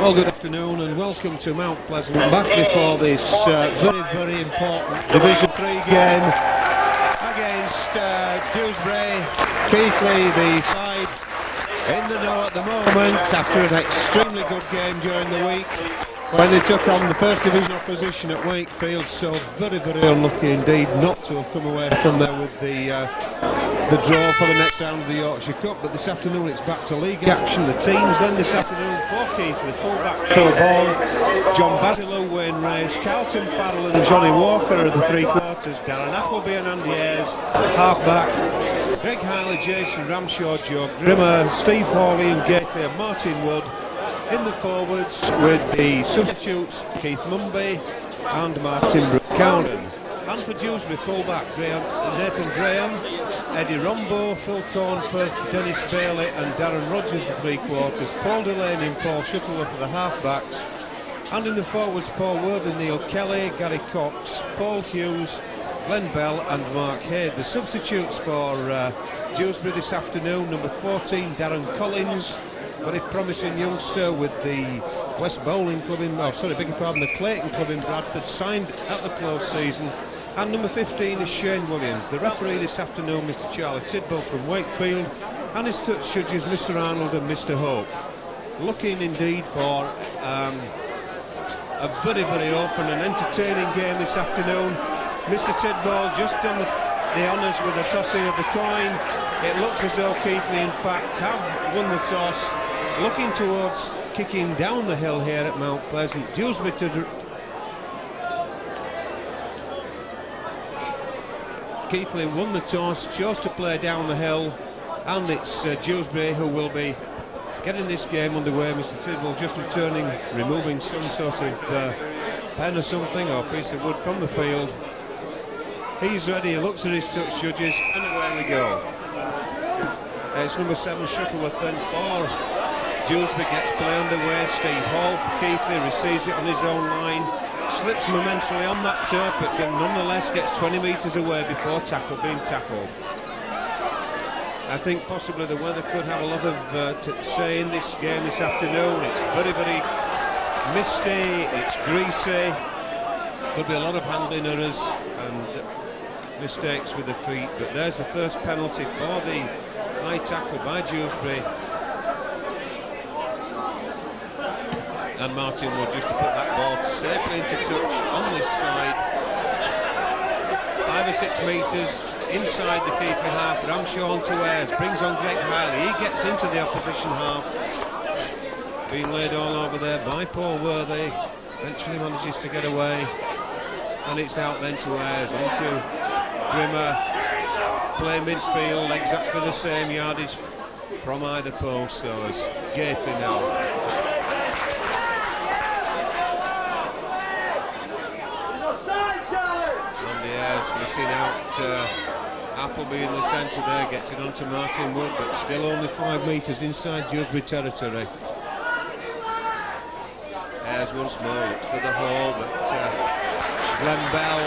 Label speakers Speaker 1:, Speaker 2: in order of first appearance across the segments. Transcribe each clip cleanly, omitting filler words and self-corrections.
Speaker 1: Well, good afternoon and welcome to Mount Pleasant. Back before this very important Division 3 game against Dewsbury. Keighley, the side in the know at the moment after an extremely good game during the week when they took on the First Division opposition at Wakefield. So very unlucky indeed not to have come away from there with the draw for the next round of the Yorkshire Cup. But this afternoon it's back to league action. The teams then this afternoon for Keighley: full-back Phil Ball, John Basilew, Wayne Reyes, Carlton Farrell and Johnny Walker are the three-quarters, Darren Appleby and Andy Ayres half-back, Greg Harley, Jason Ramshaw, Joe Grimmer, Steve Hawley and Gately and Martin Wood in the forwards, with the substitutes Keith Mumby and Martin Buchanan. And for Dewsbury, full-back Nathan Graham, Eddie Rombo, Phil Cornforth, Dennis Bailey and Darren Rogers, the three-quarters, Paul Delaney and Paul Shuttleworth for the half-backs, and in the forwards Paul Worthy, Neil Kelly, Gary Cox, Paul Hughes, Glenn Bell and Mark Haid. The substitutes for Dewsbury this afternoon: number 14 Darren Collins, very promising youngster with the West Bowling Club the Clayton Club in Bradford, signed at the close season. And number 15 is Shane Williams. The referee this afternoon, Mr. Charlie Tidwell from Wakefield, and his touch judges, Mr. Arnold and Mr. Hope. Looking indeed for a very open and entertaining game this afternoon. Mr. Tidwell just done the honours with the tossing of the coin. It looks as though Keighley in fact have won the toss, looking towards kicking down the hill here at Mount Pleasant. Dewsbury Keighley won the toss, chose to play down the hill, and it's Dewsbury who will be getting this game underway. Mr. Tidwell just removing some sort of pen or something, or piece of wood from the field. He's ready, he looks at his touch judges, and away we go. It's number 7 Shuttleworth then for Dewsbury, gets play underway. Steve Hall for Keighley receives it on his own line, slips momentarily on that turf, but nonetheless gets 20 metres away before being tackled. I think possibly the weather could have a lot of say in this game this afternoon. It's very misty, it's greasy, could be a lot of handling errors and mistakes with the feet. But there's the first penalty for the high tackle by Dewsbury, and Martin Wood just to put that ball safely into touch on this side, 5 or 6 metres inside the Keighley half. Ramshaw to Ayres, brings on Greg Harley, he gets into the opposition half, being laid all over there by Paul Worthy, eventually manages to get away, and it's out then to Ayres, onto Grimmer, play midfield, exactly the same yardage from either post, so it's Gately now. Missing out Appleby in the centre there, gets it onto Martin Wood, but still only 5 metres inside Dewsbury territory. Ayres once more, looks for the hole, but Glenn Bell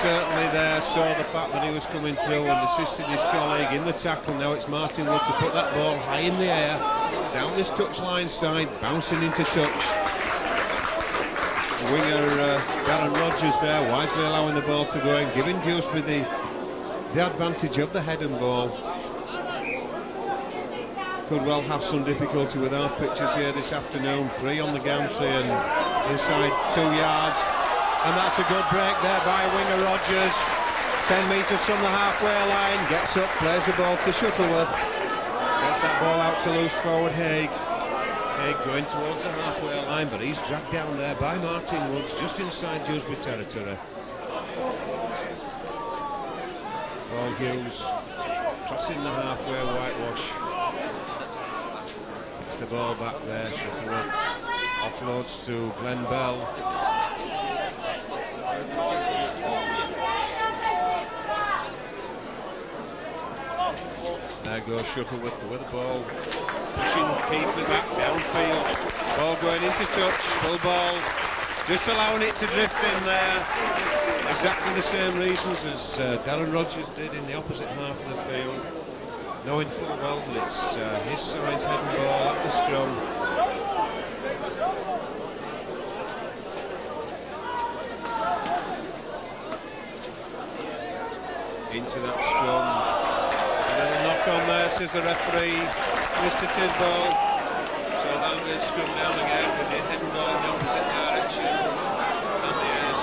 Speaker 1: certainly there saw the fact that he was coming through and assisted his colleague in the tackle. Now it's Martin Wood to put that ball high in the air, down this touchline side, bouncing into touch. Winger Darren Rogers there, wisely allowing the ball to go in, giving Dewsbury the advantage of the head and ball. Could well have some difficulty with our pitches here this afternoon. 3 on the gantry and inside 2 yards, and that's a good break there by winger Rogers. 10 metres from the halfway line, gets up, plays the ball to Shuttleworth, gets that ball out to loose forward Haig. Going towards the halfway line, but he's dragged down there by Martin Woods, just inside Dewsbury territory. Paul Hughes crossing the halfway whitewash, gets the ball back there. Shuttleworth offloads to Glenn Bell. There goes Shuttleworth with the ball, pushing Keighley back downfield, ball going into touch, full ball, just allowing it to drift in there. Exactly the same reasons as Darren Rogers did in the opposite half of the field, knowing full well that it's his side's head and ball at the scrum. into that scrum. A knock on there, says the referee, Mr. Tidball. So that'll be a scrum down again with the head ball in the opposite direction. And the airs.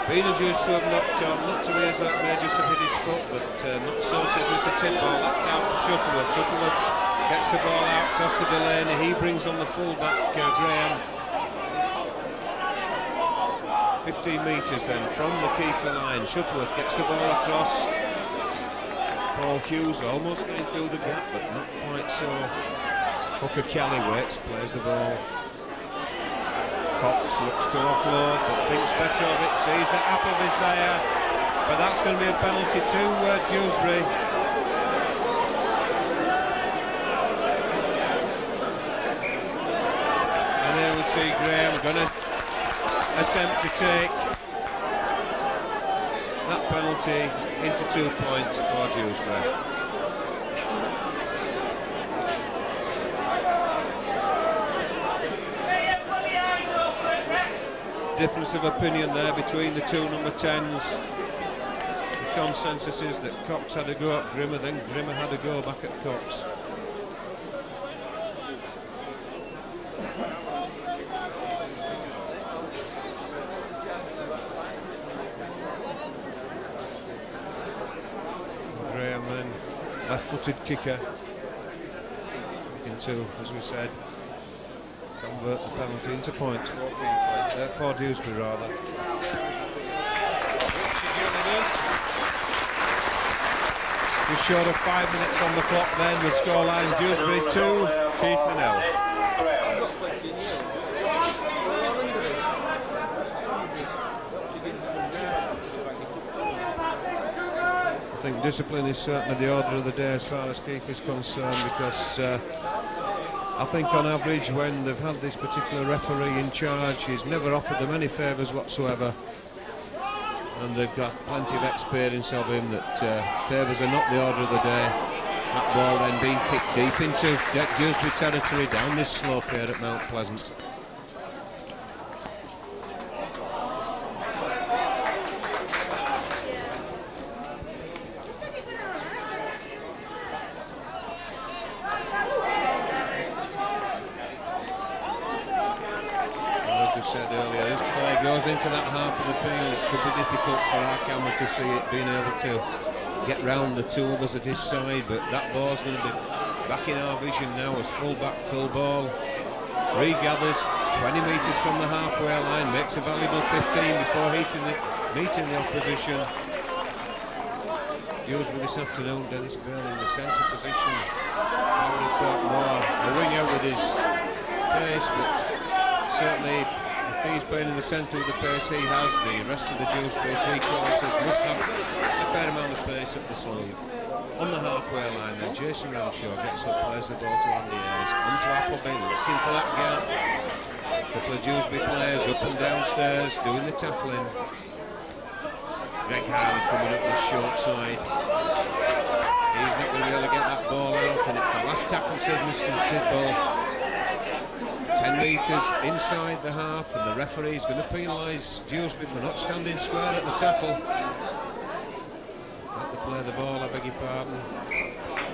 Speaker 1: Being adjudged to have knocked on, not to raise that may just have hit his foot, but not so, says Mr. Tidball. That's out for Shuttleworth. Shuttleworth gets the ball out across to Delaney. He brings on the fullback, Graham. 15 metres then from the keeper line. Shuttleworth gets the ball across. Paul Hughes almost going through the gap, but not quite so. Hooker Kelly waits, plays the ball. Cox looks to offload, but thinks better of it, sees that Apple is there, but that's going to be a penalty to Dewsbury. And there we see Graham going to attempt to take that penalty into 2 points for Dewsbury. Difference of opinion there between the two number 10s. The consensus is that Cox had a go at Grimmer, then Grimmer had a go back at Cox. Graham then, left-footed kicker, into, as we said, convert the penalty into points for Dewsbury rather. Just short of 5 minutes on the clock then, with scoreline Dewsbury 2, Keighley 0. I think discipline is certainly the order of the day as far as Keighley is concerned, because I think on average when they've had this particular referee in charge, he's never offered them any favours whatsoever, and they've got plenty of experience of him that favours are not the order of the day. That ball then being kicked deep into Dewsbury territory down this slope here at Mount Pleasant. Said earlier, as play goes into that half of the field, it could be difficult for our camera to see it being able to get round the two others at his side, but that ball's going to be back in our vision now as full back, full ball. Regathers 20 metres from the halfway line, makes a valuable 15 before meeting the opposition. Dewsbury this afternoon, Dennis Bale in the centre position. I would have thought more a winger with his pace, but certainly he's playing in the centre with the pace he has. The rest of the Dewsbury three-quarters must have a fair amount of pace up the sleeve. On the halfway line then, Jason Relshaw gets up, plays the ball to Andy Ayres, onto Appleby, looking for that gap. A couple of Dewsbury players up and downstairs, doing the tackling. Greg Harley coming up the short side. He's not going to be able to get that ball out, and it's the last tackle, says Mr. Tidball. 10 metres inside the half, and the referee is going to penalise Dewsbury for not standing square at the tackle. Let the play the ball, I beg your pardon.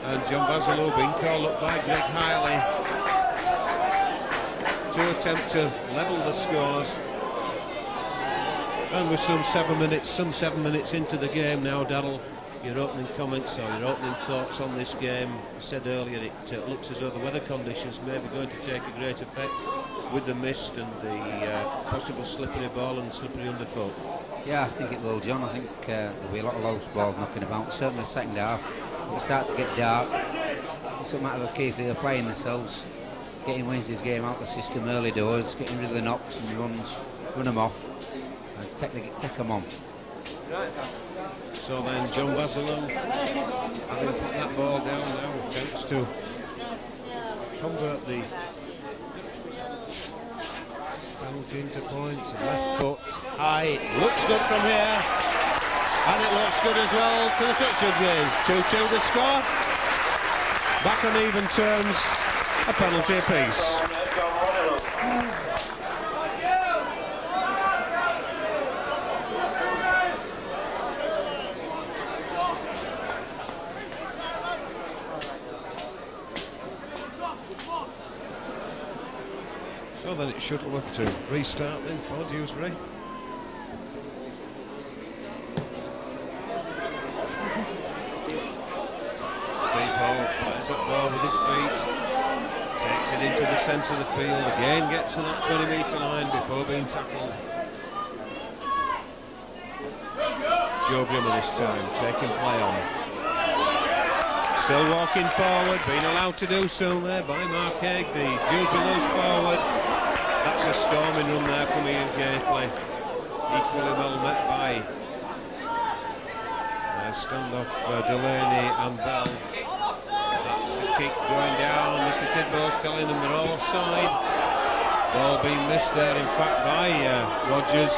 Speaker 1: And John Basilou being called up by Greg Hiley to attempt to level the scores. And with some 7 minutes into the game now, Darryl, your opening comments or your opening thoughts on this game. You said earlier it looks as though the weather conditions may be going to take a great effect with the mist and the possible slippery ball and slippery underfoot.
Speaker 2: Yeah, I think it will, John. I think there'll be a lot of loose balls knocking about. Certainly the second half, it'll start to get dark. It's a matter of Keighley are playing themselves, getting Wednesday's game out of the system early doors, getting rid of the knocks and runs, run them off, and take them on.
Speaker 1: So then John Basilou, having put that ball down now, attempts to convert the penalty into points. Left foot high, looks good from here, and it looks good as well to the touch judges. 2-2 the score. Back on even terms, a penalty apiece. Well, then it's Shuttleworth to restart then for Dewsbury. Steve Hall plays that ball with his feet, takes it into the centre of the field, again gets to that 20-metre line before being tackled. Joe Grimmer this time, taking play on. Still walking forward, being allowed to do so there by Mark Haig. The Dewsbury loose forward. That's a storming run there from Ian Keighley. Equally well met by standoff Delaney and Bell. That's a kick going down. Mr. Tidball's telling them they're all offside. Ball being missed there, in fact, by Rogers.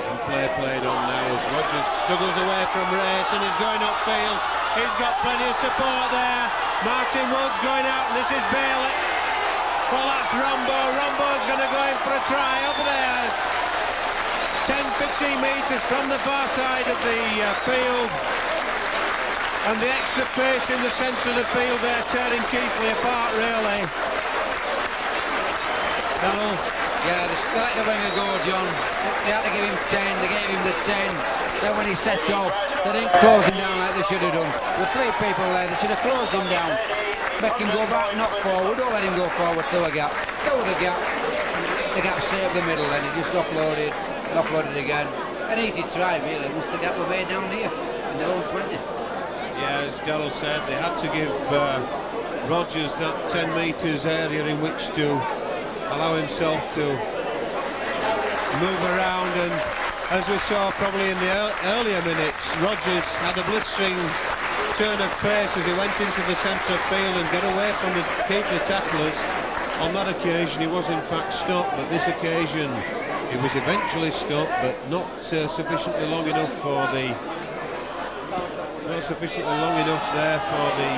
Speaker 1: And play played on now as Rogers struggles away from race and is going upfield. He's got plenty of support there. Martin Wood's going out, and this is Bailey. Well, that's Rombo. Rombo's going to go in for a try over there. 10-15 metres from the far side of the field. And the extra pace in the centre of the field there, tearing Keighley apart, really. Donald.
Speaker 2: Yeah, they let the winger go, John. They had to give him 10, they gave him the 10. Then when he set off, they didn't close him down like they should have done. With 3 people there, they should have closed him down. Make him go back, not forward. Don't let him go forward through a gap. Through the gap. The gap saved the middle, and he just offloaded again. An easy try, really, once the gap were made down here in their own 20.
Speaker 1: Yeah, as Darrell said, they had to give Rogers that 10 metres area in which to allow himself to move around, and as we saw probably in the earlier minutes, Rogers had a blistering turn of pace as he went into the centre of field and got away from the Keighley tacklers. On that occasion he was in fact stopped, but this occasion he was eventually stopped, but not sufficiently long enough for the there for the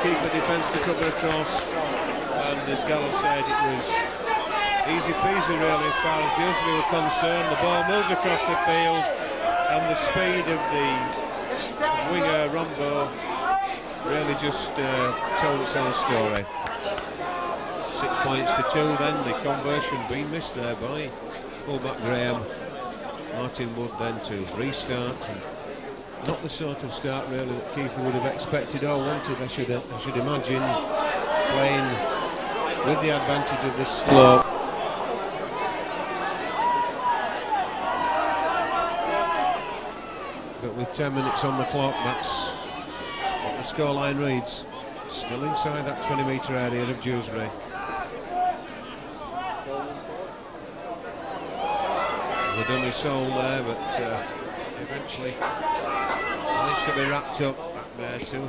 Speaker 1: keeper defence to cover across. And as Gallo said, it was easy peasy really as far as Dewsbury were concerned. The ball moved across the field, and the speed of the winger Rombo really just told its own story. 6 points to 2 then, the conversion being missed there by fullback Graham. Martin Wood then to restart, and not the sort of start really that Keighley would have expected or wanted, I should imagine, playing with the advantage of this slope. But with 10 minutes on the clock, that's what the scoreline reads. Still inside that 20-metre area of Dewsbury. The dummy soul there, but eventually managed to be wrapped up back there too.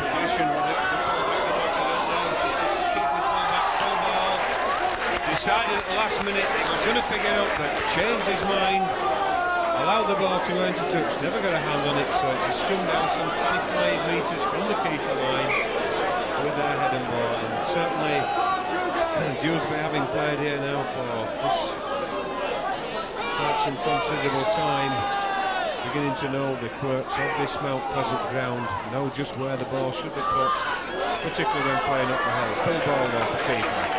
Speaker 1: Position decided at the last minute he was going to pick it up, but changed his mind, allowed the ball to earn to touch, never got a hand on it, so it's a scrum down some 25 metres from the keeper line with their head and ball. And certainly Dewsbury, having played here now for quite some considerable time, beginning to know the quirks of this Mount Pleasant ground, know just where the ball should be put, particularly when playing up the hill. Full ball though for keeper.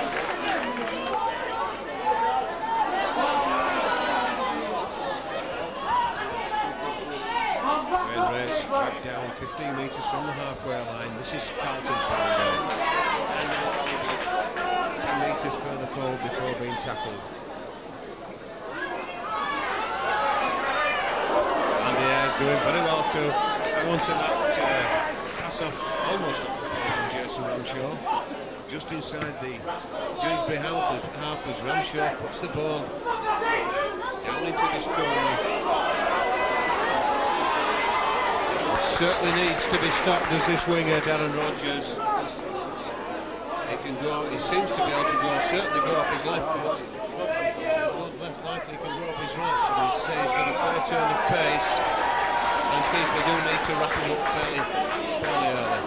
Speaker 1: Dragged down 15 metres from the halfway line. This is Carlton Founder. 10 metres further forward before being tackled. And is doing very well too. Wanting that pass off almost from Jason Ramshaw. Just inside the Dewsbury halfers, Ramshaw puts the ball down into this corner. Certainly needs to be stopped as this winger, Darren Rogers. He can go, he seems to be able to go, certainly go off his left foot. Left likely he can go off his right, but he's got a fair turn of pace. And Keighley do need to wrap him up fairly early.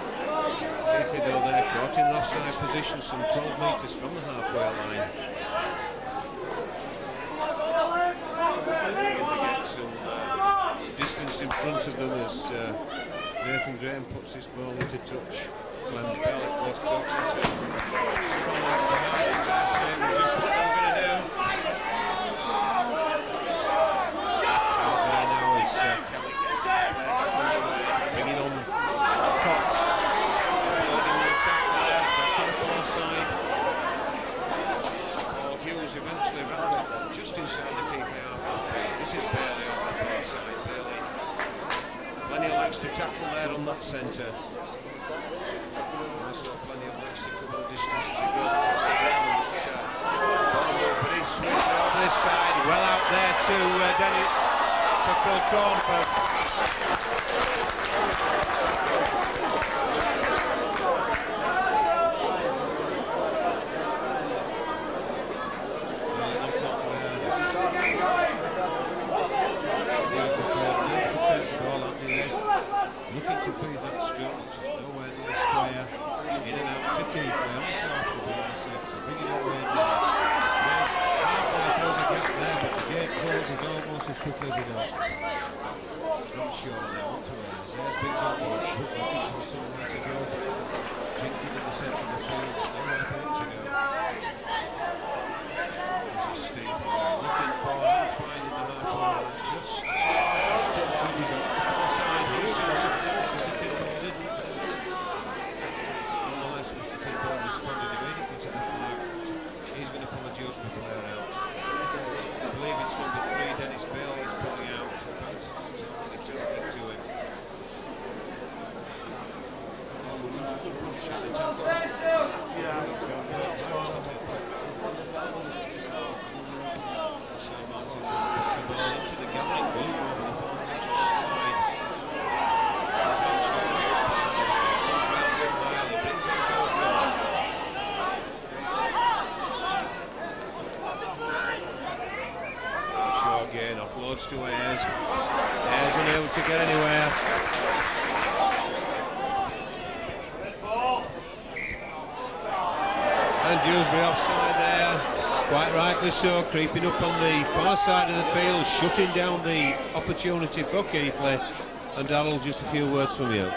Speaker 1: Keighley though there, caught in the offside position, some 12 metres from the halfway line. Get some distance in front of them as Nathan Graham puts this ball into touch. Clem's bell, it was talking to his colleague behind there, saying just what they were going to do. Out there now is Kelly gets there, bringing on Cox, loading the attack there, that's to the far side. Hughes eventually wraps it just inside the keighley half. This is Bailey on the far side. Bailey, plenty of legs to tackle there on that centre. Also plenty of legs to cover the distance to go across the ground. But pretty sweetly on this side, well out there to Denny, to Phil Cornford. Looking to feed that stroke, which is nowhere near square. In and out to keighley, on top of the interceptor, bringing it away. There's halfway through the gap there, but the gate closes almost as quickly as it does. From Shaw now onto Ayres. There's Big John Woods, who's looking for somewhere to go. Jinking in the centre of the field, nowhere for it to go. This is Steve looking for and finding the half forward. Just shooties up the far side. He saw something that Mr. Tidball didn't. Nonetheless, Mr. Tidball responded immediately to that mark. He's going to pull a Dewsbury player out. I believe it's number 3, Dennis Bale, is pulling out. He's talking to him. Shall tackle? Again, offloads to Ayres. Ayres unable to get anywhere. And Dewsbury offside there. Quite rightly so, creeping up on the far side of the field, shutting down the opportunity for Keighley. And Darrell, just a few words from you.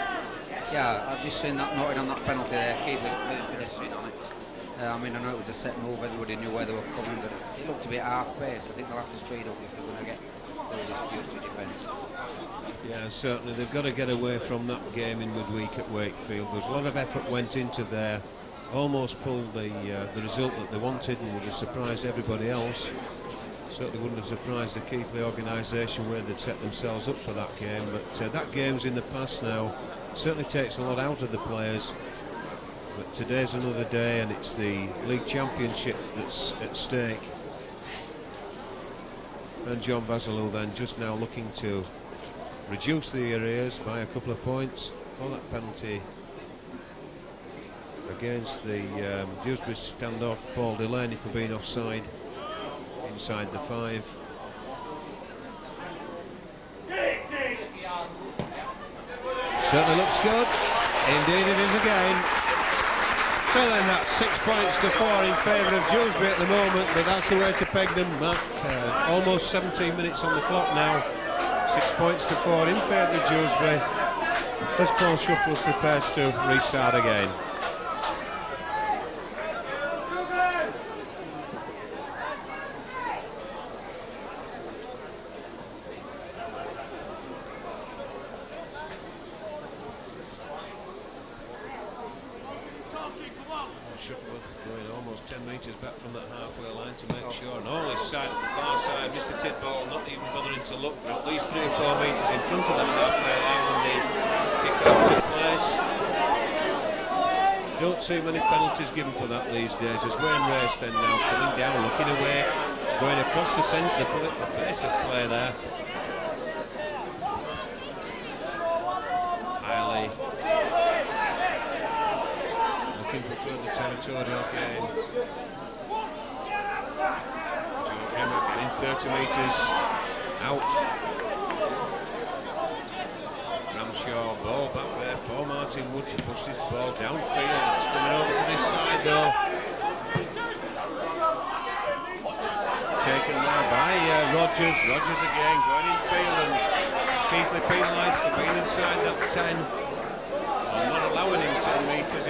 Speaker 2: Yeah, I've just seen that noted on that penalty there. Keighley pedestrian on it. I mean, I know it was a set move, everybody knew where they were coming, but it looked a bit half-paced. I think they'll have to speed up if they're going to get through this Dewsbury defence.
Speaker 1: Yeah, certainly. They've got to get away from that game in midweek at Wakefield. There's a lot of effort went into there. Almost pulled the result that they wanted and would have surprised everybody else. Certainly wouldn't have surprised the Keighley organisation where they'd set themselves up for that game. But that game's in the past now. Certainly takes a lot out of the players. But today's another day, and it's the league championship that's at stake. And John Basilou then just now looking to reduce the arrears by a couple of points for that penalty against the Dewsbury standoff. Paul Delaney for being offside inside the 5. Certainly looks good. Indeed it is again. So then that's 6 points to 4 in favour of Dewsbury at the moment, but that's the way to peg them, Mark. Almost 17 minutes on the clock now. 6 points to 4 in favour of Dewsbury as Paul Shuffles prepares to restart again. Going almost 10 metres back from that halfway line to make sure. And all this side, the far side, Mr. Tidball not even bothering to look, but at least 3 or 4 metres in front of that halfway line when the kick-off took place. Don't see many penalties given for that these days. As Wayne Race then now pulling down, looking away, going across the centre, the pace of play there. Highly looking for further territorial gain. Joe Emmett getting 30 metres out. Ramshaw, ball back there for Martin Wood to push this ball downfield. It's coming over to this side though. Taken there by Rogers. Rogers again going in field, and Keighley penalised for being inside that 10. And not allowing him 10 metres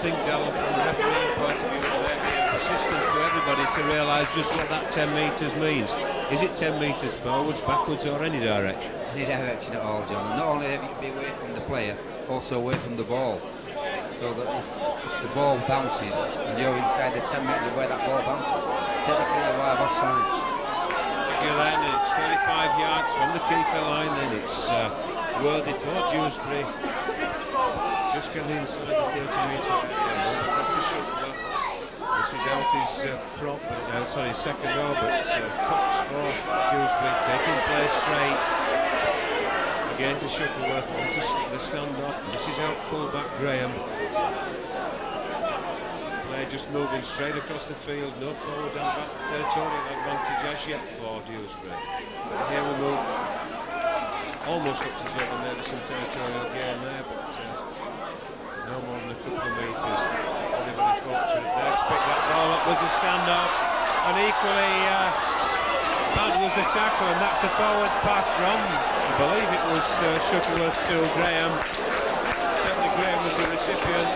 Speaker 1: think, Darryl, from the refereeing point of view, there being persistence to everybody to realise just what that 10 metres means. Is it 10 metres forwards, backwards, or any direction?
Speaker 2: Any direction at all, John. Not only have you to be away from the player, also away from the ball. So that if the ball bounces and you're inside the 10 metres of where that ball bounces, technically you're live offside.
Speaker 1: Then it's 35 yards from the keeper line, then it's worthy for Dewsbury. Just getting inside the 30 metres. This is out his second row, but Cox for Dewsbury, taking play straight. Again to Shuttleworth, onto the stand-off. This is out full-back Graham. Play just moving straight across the field, no forward and back territorial advantage as yet for Dewsbury. But here we move almost up to zero, maybe some territorial gain there, but no more than a couple of metres. Very fortunate there to pick that ball up. Was a stand-up, and equally bad was the tackle, and that's a forward pass from, I believe it was Shuttleworth to Graham. Certainly Graham was the recipient.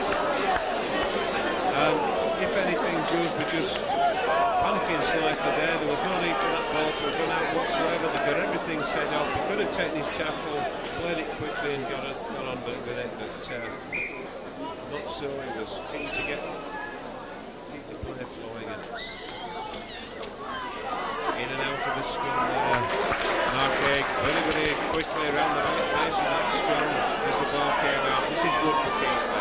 Speaker 1: If anything, Dewsbury just panicking slightly there. There was no need for that ball to have gone out whatsoever. They got everything set up. They could have taken his tackle, played it quickly and got on with it, but not so. He was keen to keep the play flowing, and it's in and out of the scrum there. Mark Egg very quickly around the back face of that scrum as the ball came out. This is good for keeper.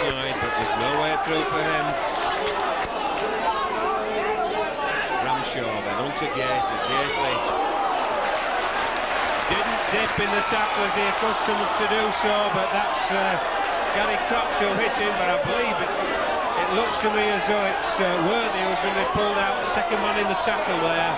Speaker 1: But there's no way through for him. Ramshaw then onto Keighley. Didn't dip in the tackle as he accustomed to do so, but that's Gary Cox who hit him, but I believe it looks to me as though it's Worthy who's going to be pulled out, second man in the tackle there.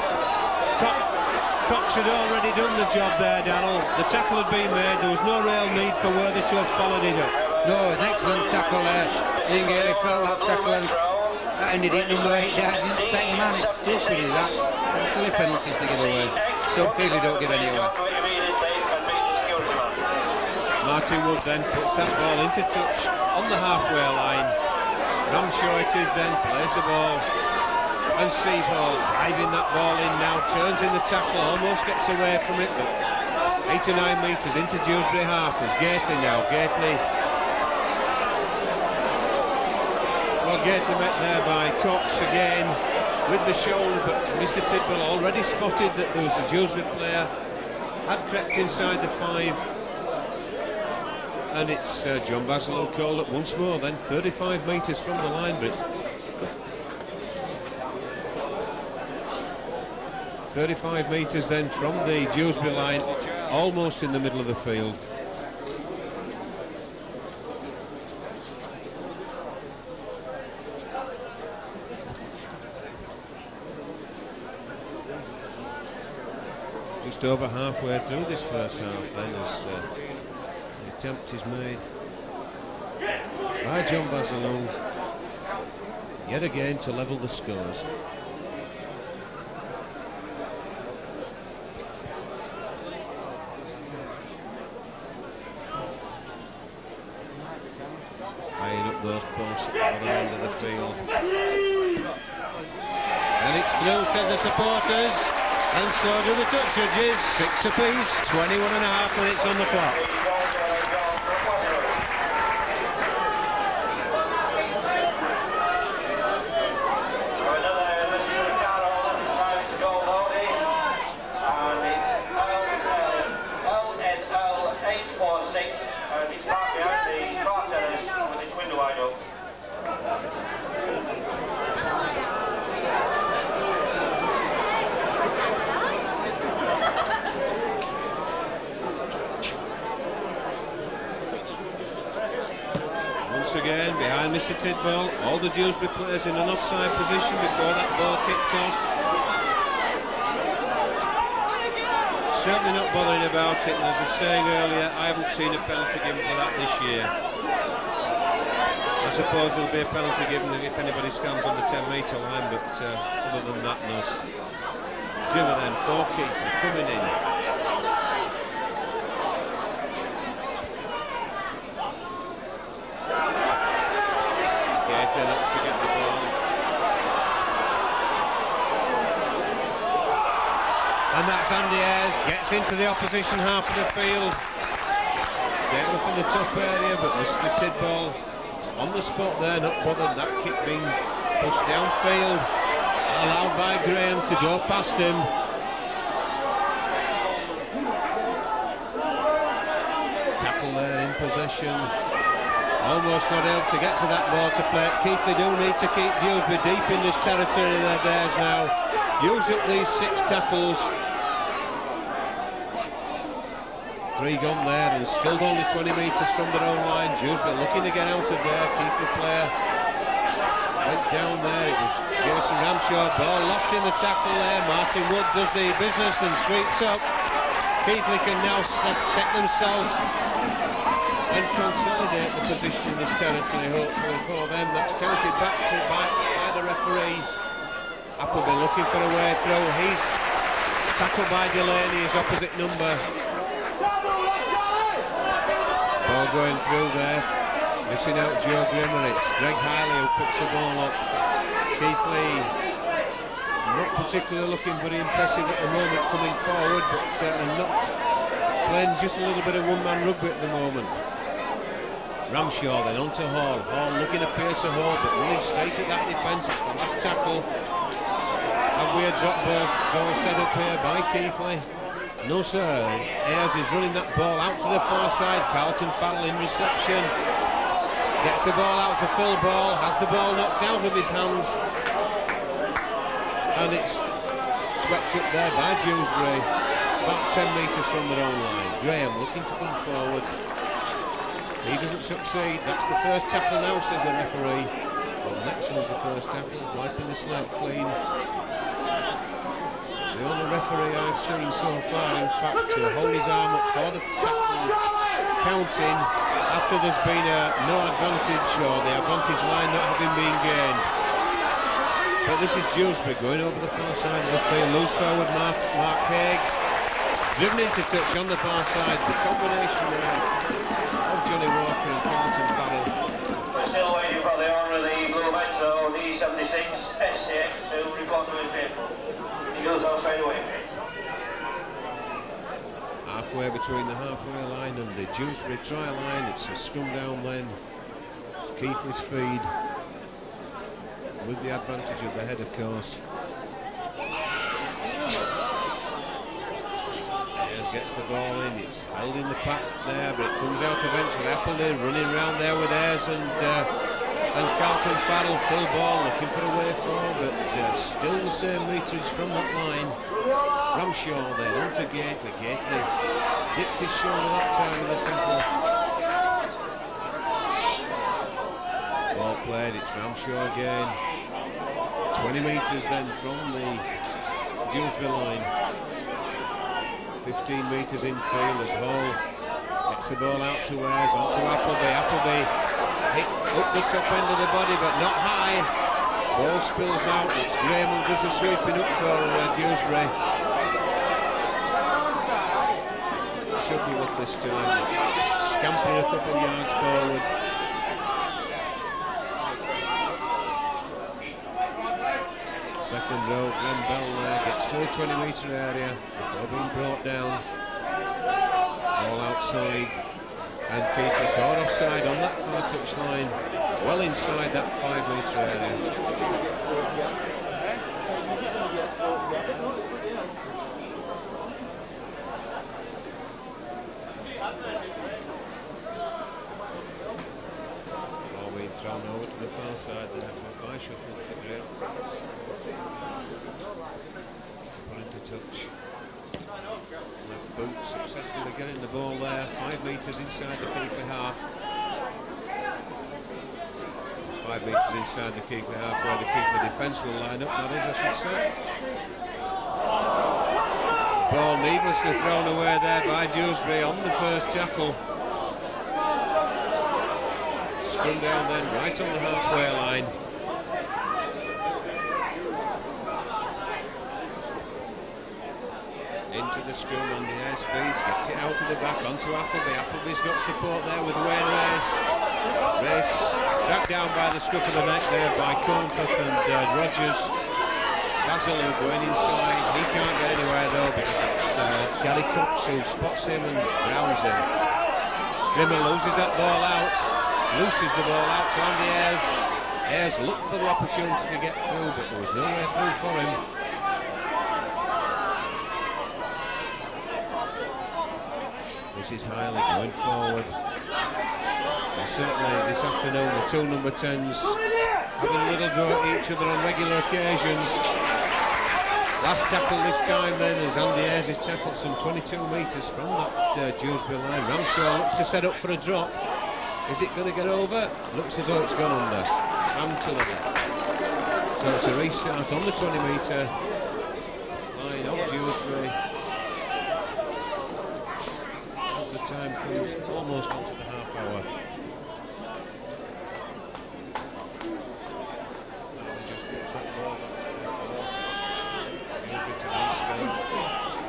Speaker 1: Cox had already done the job there, Darryl. The tackle had been made, there was no real need for Worthy to have followed it up.
Speaker 2: No, an excellent tackle there. Ian Keighley felt that tackle and that ended it number 8 yards in the second man. It's stupid, is that? There's silly penalties to give away. So Keighley don't give any away.
Speaker 1: Martin Wood then puts that ball into touch on the halfway line. Ramshaw it is then, plays the ball. And Steve Hall driving that ball in now, turns in the tackle, almost gets away from it, but 8 or 9 metres into Dewsbury half. There's Keighley now, Well, Keighley met there by Cox again with the shoulder, but Mr. Tidwell already spotted that there was a Dewsbury player, had crept inside the 5, and it's John Basil who called it once more then, 35 metres from the line, but it's 35 metres then from the Dewsbury line, almost in the middle of the field. Just over halfway through this first half then, as the attempt is made by John Basilone yet again to level the scores. Eyeing up those posts at the other end of the field. And it's through, said the supporters. And so do the touch judges. 6 apiece, 21.5 minutes on the clock. Again behind Mr. Tidwell, all the Dewsbury players in an offside position before that ball kicked off. Certainly not bothering about it, and as I was saying earlier, I haven't seen a penalty given for that this year. I suppose there'll be a penalty given if anybody stands on the 10 metre line, but other than that, no. Driver then for keeper coming in. Keighley looks to get the ball. And that's Andy Ayres, gets into the opposition half of the field. Taken up in the top area, but Mr. Tidball on the spot there, not bothered. That kick being pushed downfield, allowed by Graham to go past him. Tackle there in possession. Almost not able to get to that ball to play. Keighley do need to keep Dewsbury deep in this territory. They're theirs now. Use up these 6 tackles. 3 gone there and still only 20 metres from their own line. Dewsbury looking to get out of there. Keighley player went down there. It was Jason Ramshaw. Ball lost in the tackle there. Martin Wood does the business and sweeps up. Keighley can now set themselves and consolidate the position in this territory, hopefully for them. That's counted back to by the referee. Appleby looking for a way through. He's tackled by Delaney, his opposite number. Ball going through there, missing out Joe Grimmer. It's Greg Keighley who picks the ball up. Keighley not particularly looking very impressive at the moment coming forward, but not playing just a little bit of one-man rugby at the moment. Ramshaw then onto Hall. Hall looking to pierce a hole, but running straight at that defence. It's the last tackle. Have we a drop ball set up here by Keighley? No sir, Ayres is running that ball out to the far side. Carlton Farrell in reception. Gets the ball out to Phil Ball, has the ball knocked out of his hands. And it's swept up there by Dewsbury, about 10 metres from their own line. Graham looking to come forward. He doesn't succeed. That's the first tackle now, says the referee. Well, the next one is the first tackle, wiping the slate clean. The only referee I've seen so far, in fact, to hold his arm up for the tackle counting after there's been no advantage or the advantage line not having been gained. But this is Dewsbury going over the far side of the field. Loose forward Mark Haig, driven into touch on the far side. The combination of Johnny Walker and Carlton Farrell.
Speaker 3: We're still waiting for the owner of the Blue Metro, D76 SCX, to report to his vehicle. He goes out straight away.
Speaker 1: Halfway between the halfway line and the Dewsbury try line, it's a scrum down then. Keighley's feed with the advantage of the head, of course. Ayres gets the ball in, it's held in the pack there, but it comes out eventually. Appleby running around there with Ayres and Carlton Farrell. Full ball looking for a way through, but still the same meterage from that line. Ramshaw then onto Keighley. Keighley dipped his shoulder that time in the tackle. Ball played, it's Ramshaw again. 20 metres then from the Dewsbury line. 15 metres infield as Hall gets the ball out to Ayres, onto Appleby. Appleby hit up the top end of the body, but not high. Ball spills out. It's Graham who does the sweeping up for Dewsbury. Shuffle up this time, scampering a couple of yards forward. Second row, Glenn Bell gets to the 20 metre area before being brought down. All outside, and Keighley caught offside on that far touch line, well inside that 5 metre area. Ball being thrown over to the far side there by Shuffle. Put into touch. Left boot successfully getting the ball there. 5 metres inside the Keighley half. 5 metres inside the Keighley half, where the Keighley defence will line up, that is, I should say. Ball needlessly thrown away there by Dewsbury on the first tackle. Scrum down then, right on the halfway line. scrum, Andy Ayres feeds, gets it out of the back onto Appleby. Appleby's got support there with Wayne Race. Race dragged down by the scruff of the neck there by Cornforth and Rogers. Basil going inside, he can't get anywhere though because it's Gary Cox who spots him and grounds him. Grimmer loses that ball out, looses the ball out to Andy Ayres. Ayres looked for the opportunity to get through, but there was no way through for him. This is Hiley going forward. And certainly this afternoon the two number 10s having a little go at each other on regular occasions. Last tackle this time then as Andy Ayres has tackled some 22 metres from that Dewsbury line. Ramshaw looks to set up for a drop. Is it going to get over? Looks as though it's gone under. And to the net. So it's a restart on the 20-metre line of Dewsbury. As the time comes almost onto the half hour. Just puts that ball back.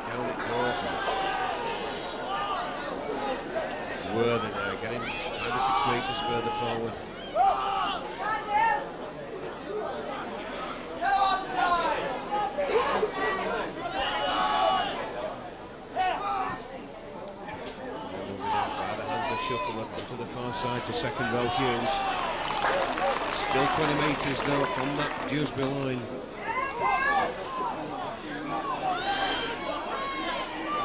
Speaker 1: Down it goes. Worthy there, getting 5 or 6 metres further forward. Shuffle up onto the far side to second row Hughes. Still 20 metres though from that Dewsbury line.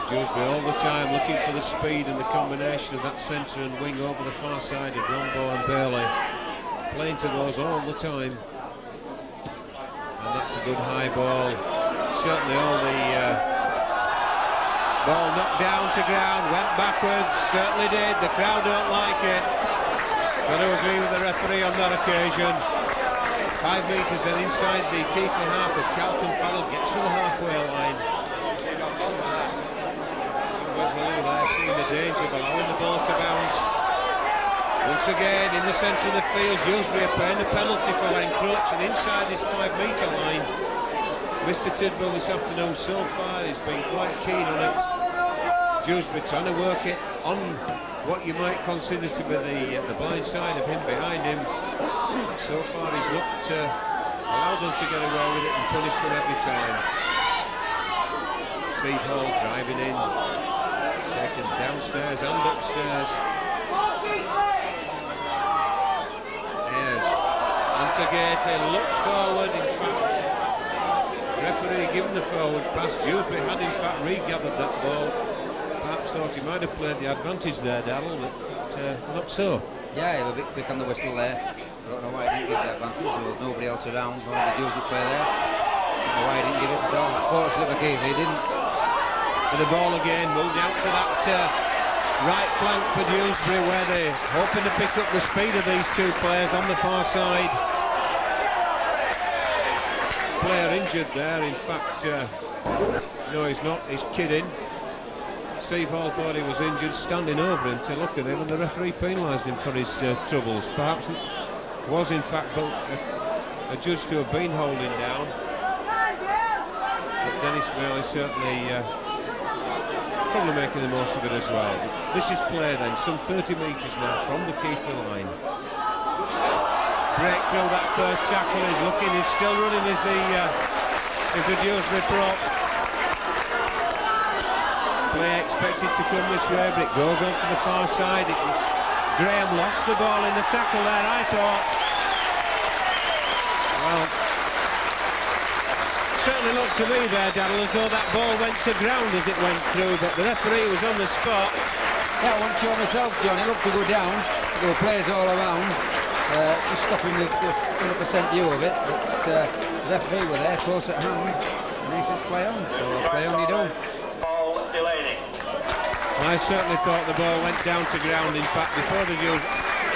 Speaker 1: Dewsbury all the time looking for the speed and the combination of that centre and wing over the far side of Rombo and Bailey. Playing to those all the time. And that's a good high ball. Certainly all the ball knocked down to ground, went backwards, certainly did. The crowd don't like it. Got to agree with the referee on that occasion. 5 metres and inside the Keighley half as Carlton Farrell gets to the halfway line. There seeing the danger of allowing the ball to bounce. Once again in the centre of the field, Dewsbury are paying the penalty for encroaching inside this 5-metre line. Mr. Tidwell this afternoon so far has been quite keen on it. Dewsbury trying to work it on what you might consider to be the blind side of him behind him. So far he's not allowed them to get away with it and punish them every time. Steve Hall driving in, taken downstairs and upstairs. Ayres onto Gately, look forward, in fact. Referee given the forward pass. Dewsbury had in fact regathered that ball. Perhaps thought he might have played the advantage there, Darrell, but not so.
Speaker 2: Yeah, he was a bit quick on the whistle there. I don't know why he didn't give the advantage. There was nobody else around for the Dewsbury player there. I don't know why he didn't give it at all. Fortunately for Keighley, he didn't.
Speaker 1: With the ball again, moved out to that right flank for Dewsbury where they're hoping to pick up the speed of these two players on the far side. Player injured there, in fact, no he's not, he's kidding. Steve Hall thought he was injured, standing over him to look at him, and the referee penalised him for his troubles. Perhaps it was in fact a judge to have been holding down. But Dennis Bailey certainly probably making the most of it as well. This is play then, some 30 metres now from the Keighley line. Break through that first tackle, he's looking, he's still running as the Dewsbury prop. Play expected to come this way, but it goes on to the far side. Graham lost the ball in the tackle there, I thought. Well, certainly looked to me there, Darrell, as though that ball went to ground as it went through, but the referee was on the spot.
Speaker 2: Yeah, I wasn't sure myself, John. It looked to go down. There were players all around. Just stopping the 100% view of it, but the referee were there, close at hand, and he says play on, so play on you do.
Speaker 1: I certainly thought the ball went down to ground, in fact, before the view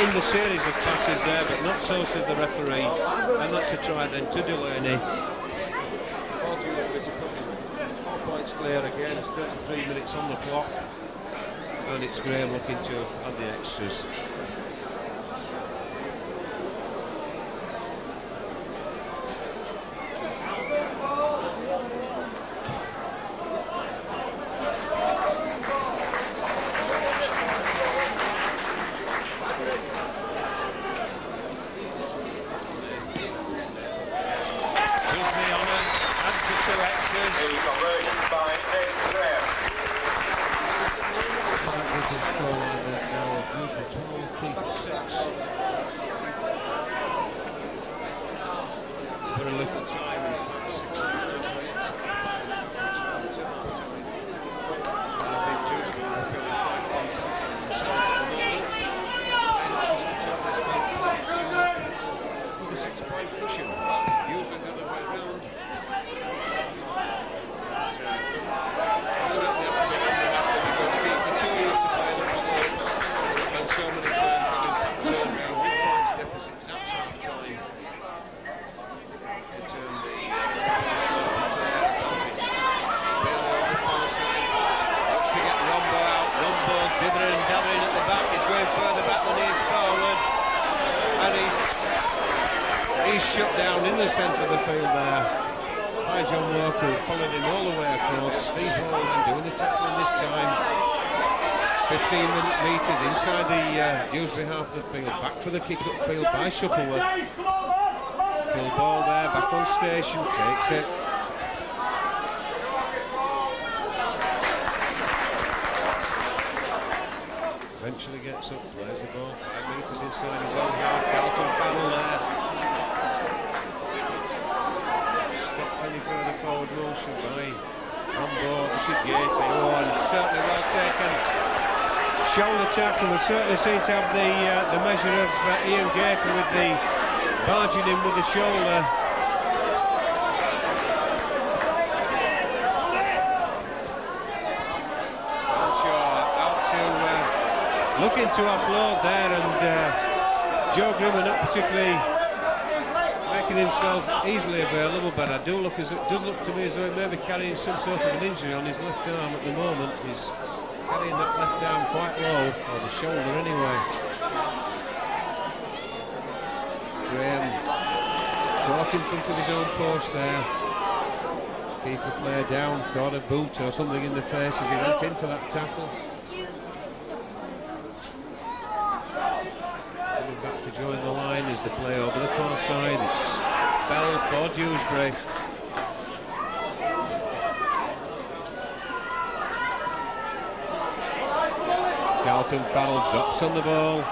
Speaker 1: in the series of passes there, but not so, says the referee, and that's a try then to Delaney. 4 points clear again, it's 33 minutes on the clock, and it's Graham looking to add the extras. people 6. Very little time in the past 6 minutes. I think Dewsbury are feeling quite content on themselves at the moment. With a 6-point cushion. Dewsbury the other way round. Certainly have to be on them after because for 2 years to play them slopes and so many times having turned around with points deficits at half time to turn the slope into their advantage. Bailey on the far side looks to get Rombo out. Rombo dithering and gathering at the back. He's going further back than he is forward, and he's shut down in the centre of the field there by John Walker, who followed him all the way across. Steve Holland doing the tackling this time. 15 metres inside the Dewsbury half of the field. Back for the kick upfield by Shuttleworth. Full ball there, back on station, takes it. Eventually gets up, plays the ball 5 metres inside his own half. Carlton Farrell there. Any further forward motion by on board. This is Gately. Oh, and certainly well taken. Shoulder tackle. They certainly seem to have the measure of Ian Gately with the barging in with the shoulder. Shaw out to looking to offload there, and Joe Grimmer not particularly making himself easily available, but it does look to me as though he may be carrying some sort of an injury on his left arm at the moment. He's carrying that left arm quite low, or the shoulder anyway. Graham caught in front of his own post there. Keeper play down, caught a boot or something in the face as he went in for that tackle. Back to join the line is the play over the far side. It's Bell for Dewsbury. Carlton Farrell drops on the ball.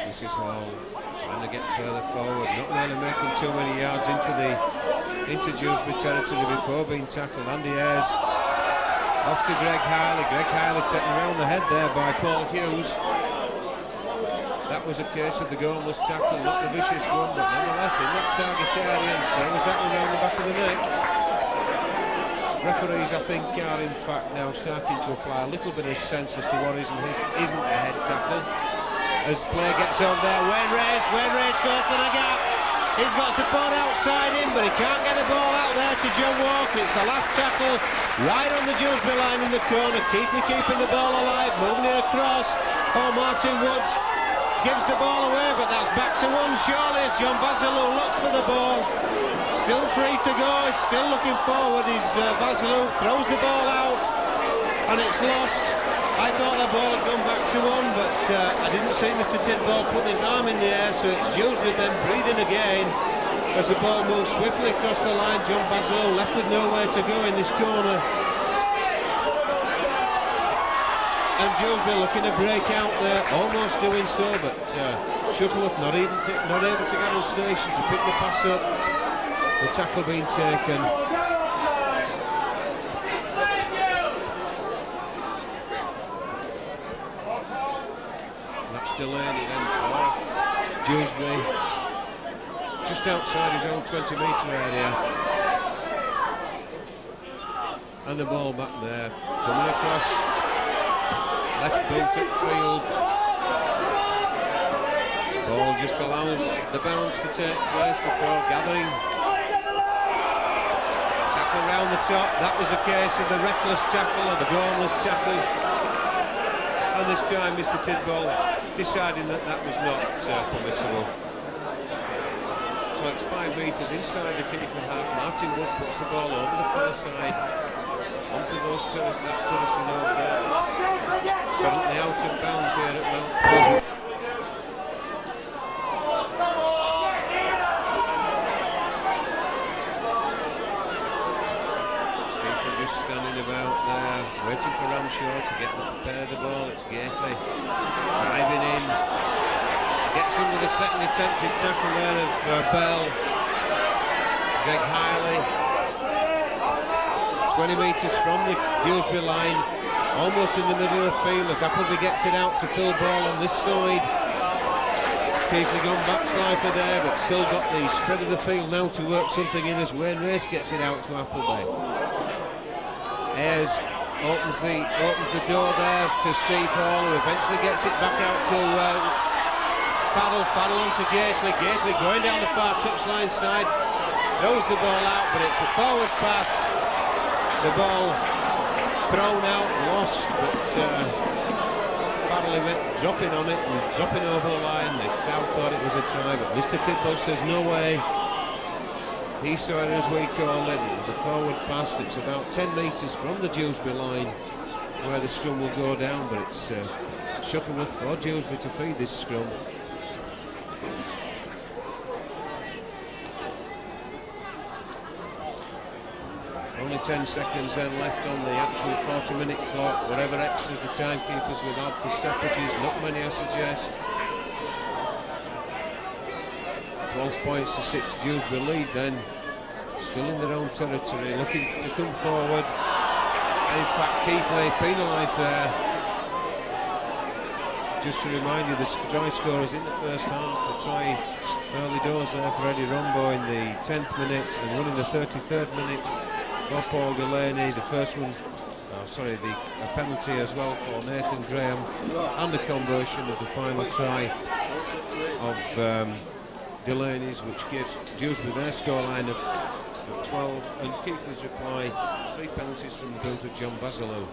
Speaker 1: This is Hall trying to get further forward, not really making too many yards into Dewsbury territory before being tackled. Andy Ayres off to Greg Hiley. Greg Hiley taken around the head there by Paul Hughes. That was a case of the goalless tackle, not the vicious one, but nonetheless in that target area, and so was that one around the back of the neck. Referees, I think, are in fact now starting to apply a little bit of sense as to what isn't a head tackle. As play gets on there, Wayne Race goes for the gap. He's got support outside him, but he can't get the ball out there to John Walker. It's the last tackle right on the Dewsbury line in the corner. Keighley keeping the ball alive, moving it across. Oh, Martin Woods gives the ball away, but that's back to one surely as John Basilou looks for the ball. Still free to go, he's still looking forward. Basilou throws the ball out, and it's lost. I thought the ball had gone back to one, but I didn't see Mr. Tidball put his arm in the air, so it's Dewsbury then breathing again as the ball moves swiftly across the line. John Basilou left with nowhere to go in this corner. And Dewsbury looking to break out there, almost doing so, but Shuttleworth not able to get on station to pick the pass up. The tackle being taken. Delaney then for Dewsbury, just outside his own 20-metre area, and the ball back there, coming across, left boot at field, ball just allows the bounce to take place before gathering, tackle round the top. That was the case of the reckless tackle or the goalless tackle, and this time Mr. Tidball deciding that was not permissible. So it's 5 metres inside the keeper half. Martin Wood puts the ball over the far side onto those turrets and over there. It's currently out of bounds here at Mount Pleasant. for Ramshaw to get the ball. It's Gately driving in, gets under the second attempted tackle there of Bell. Keighley, 20 metres from the Dewsbury line, almost in the middle of the field as Appleby gets it out to Phil Ball on this side. Keighley gone back slightly there, but still got the spread of the field now to work something in as Wayne Race gets it out to Appleby. Ayres opens the door there to Steve Hall, who eventually gets it back out to Faddle on to Gately. Gately going down the far touchline side, throws the ball out, but it's a forward pass. The ball thrown out, lost, but dropping on it and dropping over the line. The crowd thought it was a try, but Mr. Tidwell says no way. He saw it as we call it. It was a forward pass. It's about 10 metres from the Dewsbury line where the scrum will go down, but it's Shuttleworth for Dewsbury to feed this scrum. Only 10 seconds then left on the actual 40-minute clock. Whatever extras the timekeepers would add for stoppages, not many I suggest. 12 points to 6 Dewsbury lead then. Still in their own territory, looking to come forward. And in fact, Keighley penalised there. Just to remind you, the try scorers in the first half, the try early doors there for Eddie Rombo in the 10th minute and one in the 33rd minute. For Paul Delaney, the first one, a penalty as well for Nathan Graham, and the conversion of the final try of Delaney's, which gives Dewsbury their scoreline of 12, and Keighley's reply, 3 penalties from the boot of John Basilou.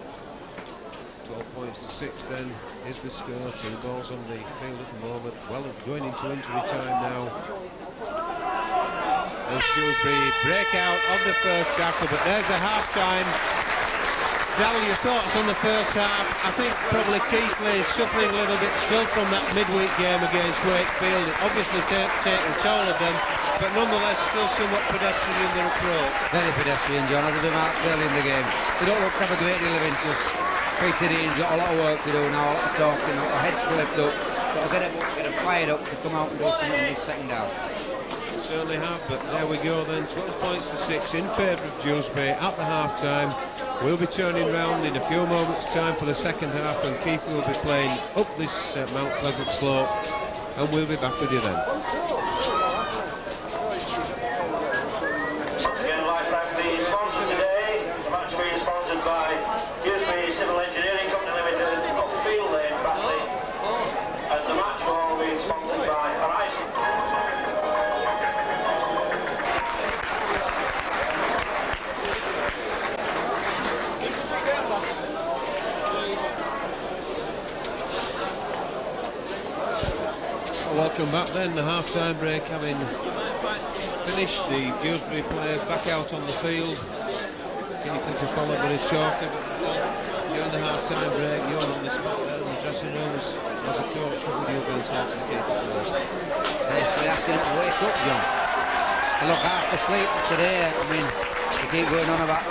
Speaker 1: 12 points to 6 then is the score. 2 balls on the field at the moment. Well, going into injury time now. As Dewsbury break out of the first tackle, but there's a half-time. Dal, your thoughts on the first half? I think probably Keighley is suffering a little bit still from that midweek game against Wakefield. It obviously taken toll of them, but nonetheless still somewhat pedestrian in their approach.
Speaker 2: Very pedestrian, John, as they marked early in the game. They don't look to have a great deal of interest. Peter Dean's got a lot of work to do now, a lot of talking, a lot of heads to lift up. Got to get them fired up to come out and do something in this second half.
Speaker 1: Certainly have, but there we go then, 12 points to 6 in favour of Dewsbury at the half-time. We'll be turning round in a few moments' time for the second half, and Keighley will be playing up this Mount Pleasant slope, and we'll be back with you then.
Speaker 3: Again, I'd like to thank the sponsor today. The match being sponsored by Dewsbury Civil Engineering Company Limited, Upfield Lane, Batley, and the match ball being sponsored by Horizon.
Speaker 1: Welcome back then, the half-time break having finished. The Dewsbury players back out on the field. Anything to follow but it's chalky. During the half-time break, you're on the spot there in the dressing rooms as a coach. What would you have been talking to keep it players?
Speaker 2: They're asking them to wake up, John. They look half asleep today. I mean, they keep going on about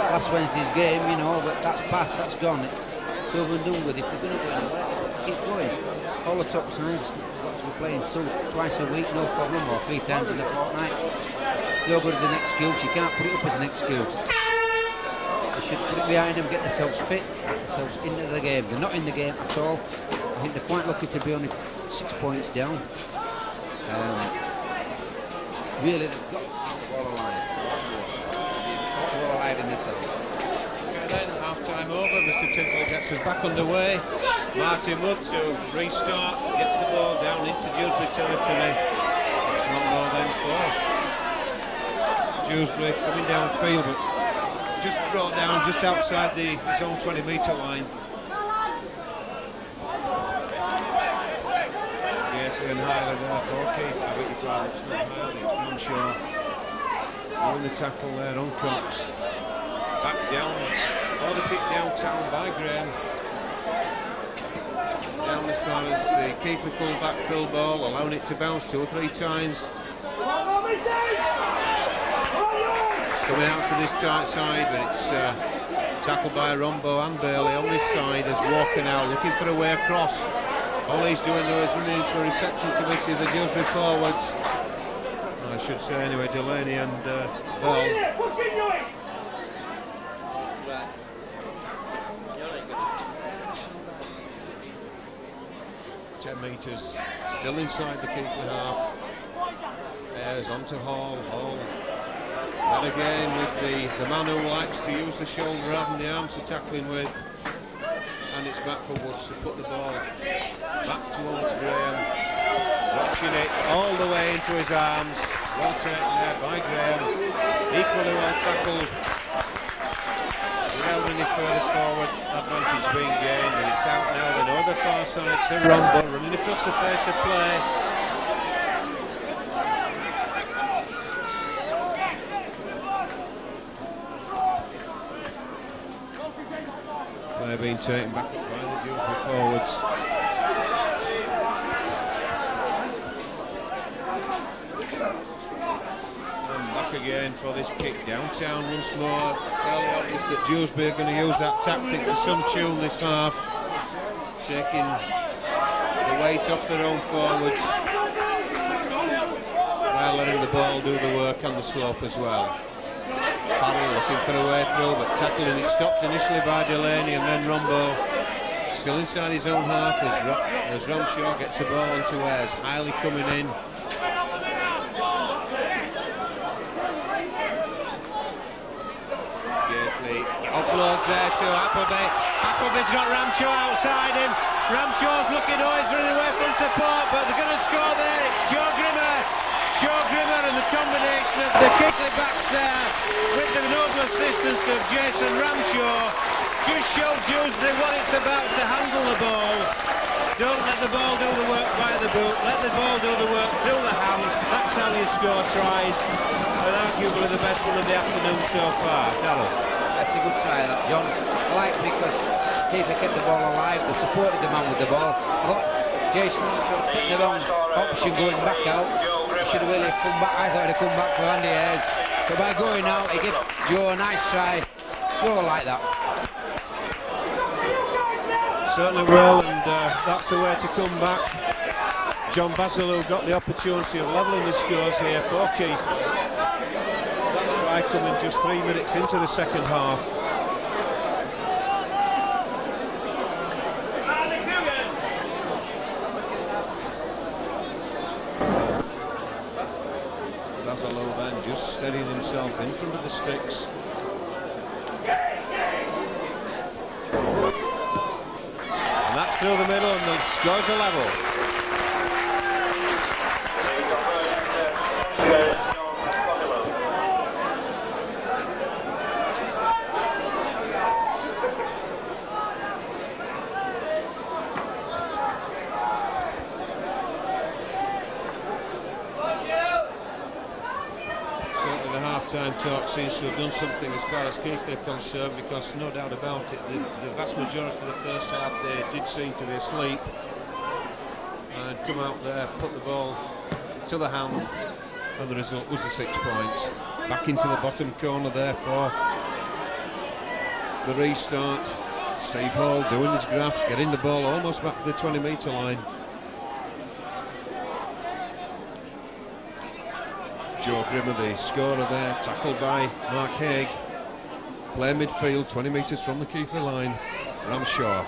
Speaker 2: last Wednesday's game, you know, but that's past, that's gone. It's over and done with. If they're going to win, they've got to keep going. All the top sides we're playing twice a week, no problem, or 3 times in a fortnight. No good as an excuse. You can't put it up as an excuse. They should put it behind them, get themselves fit, get themselves into the game. They're not in the game at all. I think they're quite lucky to be only 6 points down. Really, they've got to keep the ball alive. Keep the ball alive in this zone.
Speaker 1: Okay then, half-time over. Mr. Tidwell gets us back underway. Martin Wood to restart, gets the ball down into Dewsbury territory. It's one more then for Dewsbury coming downfield, but just brought down just outside his own 20-metre line. Gately and Hyler there for Keith. I bet you pardon, it's not Hyler, it's Ramshaw. On the tackle there on Cox. Back down, or the pick downtown by Graham. Down as far as the keeper pulled back Phil Ball, allowing it to bounce 2 or 3 times. Coming out to this tight side, but it's Tackled by Rombo and Bailey on this side as Walker now looking for a way across. All he's doing though is running into a reception committee of the Dewsbury forwards. I should say anyway, Delaney and Bell. 10 metres, still inside the Keighley half. Ayres onto Hall. And again with the man who likes to use the shoulder rather than the arms for tackling with. And it's back for Woods to put the ball back towards Graham. Watching it all the way into his arms. Well taken there by Graham. Equally well tackled. Without any further forward advantage being gained. And it's out now. They know the far side to Rombo. Running across the face of play. Play being taken back by the Dewsbury forwards. And back again for this kick downtown once more. Fairly obvious that Dewsbury are going to use that tactic to some tune this half. Taking the weight off their own forwards while letting the ball do the work on the slope as well. Parry looking for a way through, but tackling it stopped initially by Delaney and then Rombo still inside his own half as Ramshaw gets the ball onto Ayres. Highly coming in. Keighley offloads there to Appleby. Appleby's got Ramshaw outside him. Ramshaw's looking, he's running away from support, but they're going to score there. It's Joe Grimmer and the combination of the Keighley backs there with the noble assistance of Jason Ramshaw just showed Dewsbury what it's about to handle the ball. Don't let the ball do the work by the boot, let the ball do the work through the hands. That's how you score tries, and arguably the best one of the afternoon so far. Carol.
Speaker 2: That's a good try, that, John. I like because Keighley kept the ball alive, they supported the man with the ball. I thought Jason took the wrong option going back out. He should have really come back. I thought he'd come back for Andy Ayres. But by going out, he gives Joe a nice try. Throw like that.
Speaker 1: Certainly will, and that's the way to come back. John Basilou got the opportunity of levelling the scores here for Keith. That try coming just 3 minutes into the second half. Basilou then just steadying himself in front of the sticks. And that's through the middle and the scores are level. Time talk seems to have done something as far as Keighley are concerned, because no doubt about it, the vast majority of the first half they did seem to be asleep and come out there, put the ball to the hand, and the result was the 6 points. Back into the bottom corner there for the restart. Steve Hall doing his graft, getting the ball almost back to the 20-metre line. Joe Grimmer, the scorer there, tackled by Mark Haig. Play midfield, 20 metres from the Keighley line. Ramshaw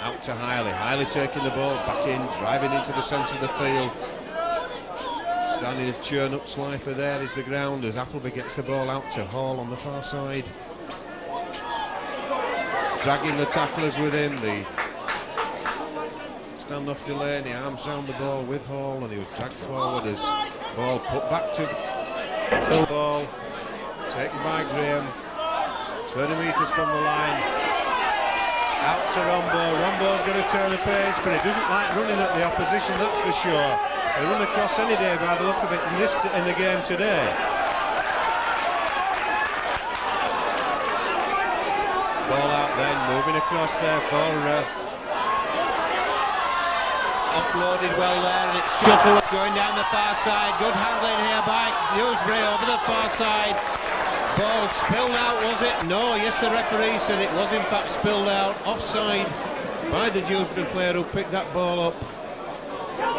Speaker 1: out to Hiley. Hiley taking the ball back in, driving into the centre of the field. Standing of churn-up Slifer there is the ground as Appleby gets the ball out to Hall on the far side. Dragging the tacklers with him. The stand-off Delaney, arms round the ball with Hall, and he was dragged forward as ball put back to full ball, taken by Graham, 30 metres from the line, out to Rombo. Rombo's going to turn the pace, but he doesn't like running at the opposition, that's for sure. They run across any day by the look of it in the game today. Ball out then, moving across there for offloaded well there, and it's shuffled going down the far side. Good handling here by Dewsbury over the far side. Ball spilled out, was it? No, yes, the referee said it was in fact spilled out. Offside by the Dewsbury player who picked that ball up.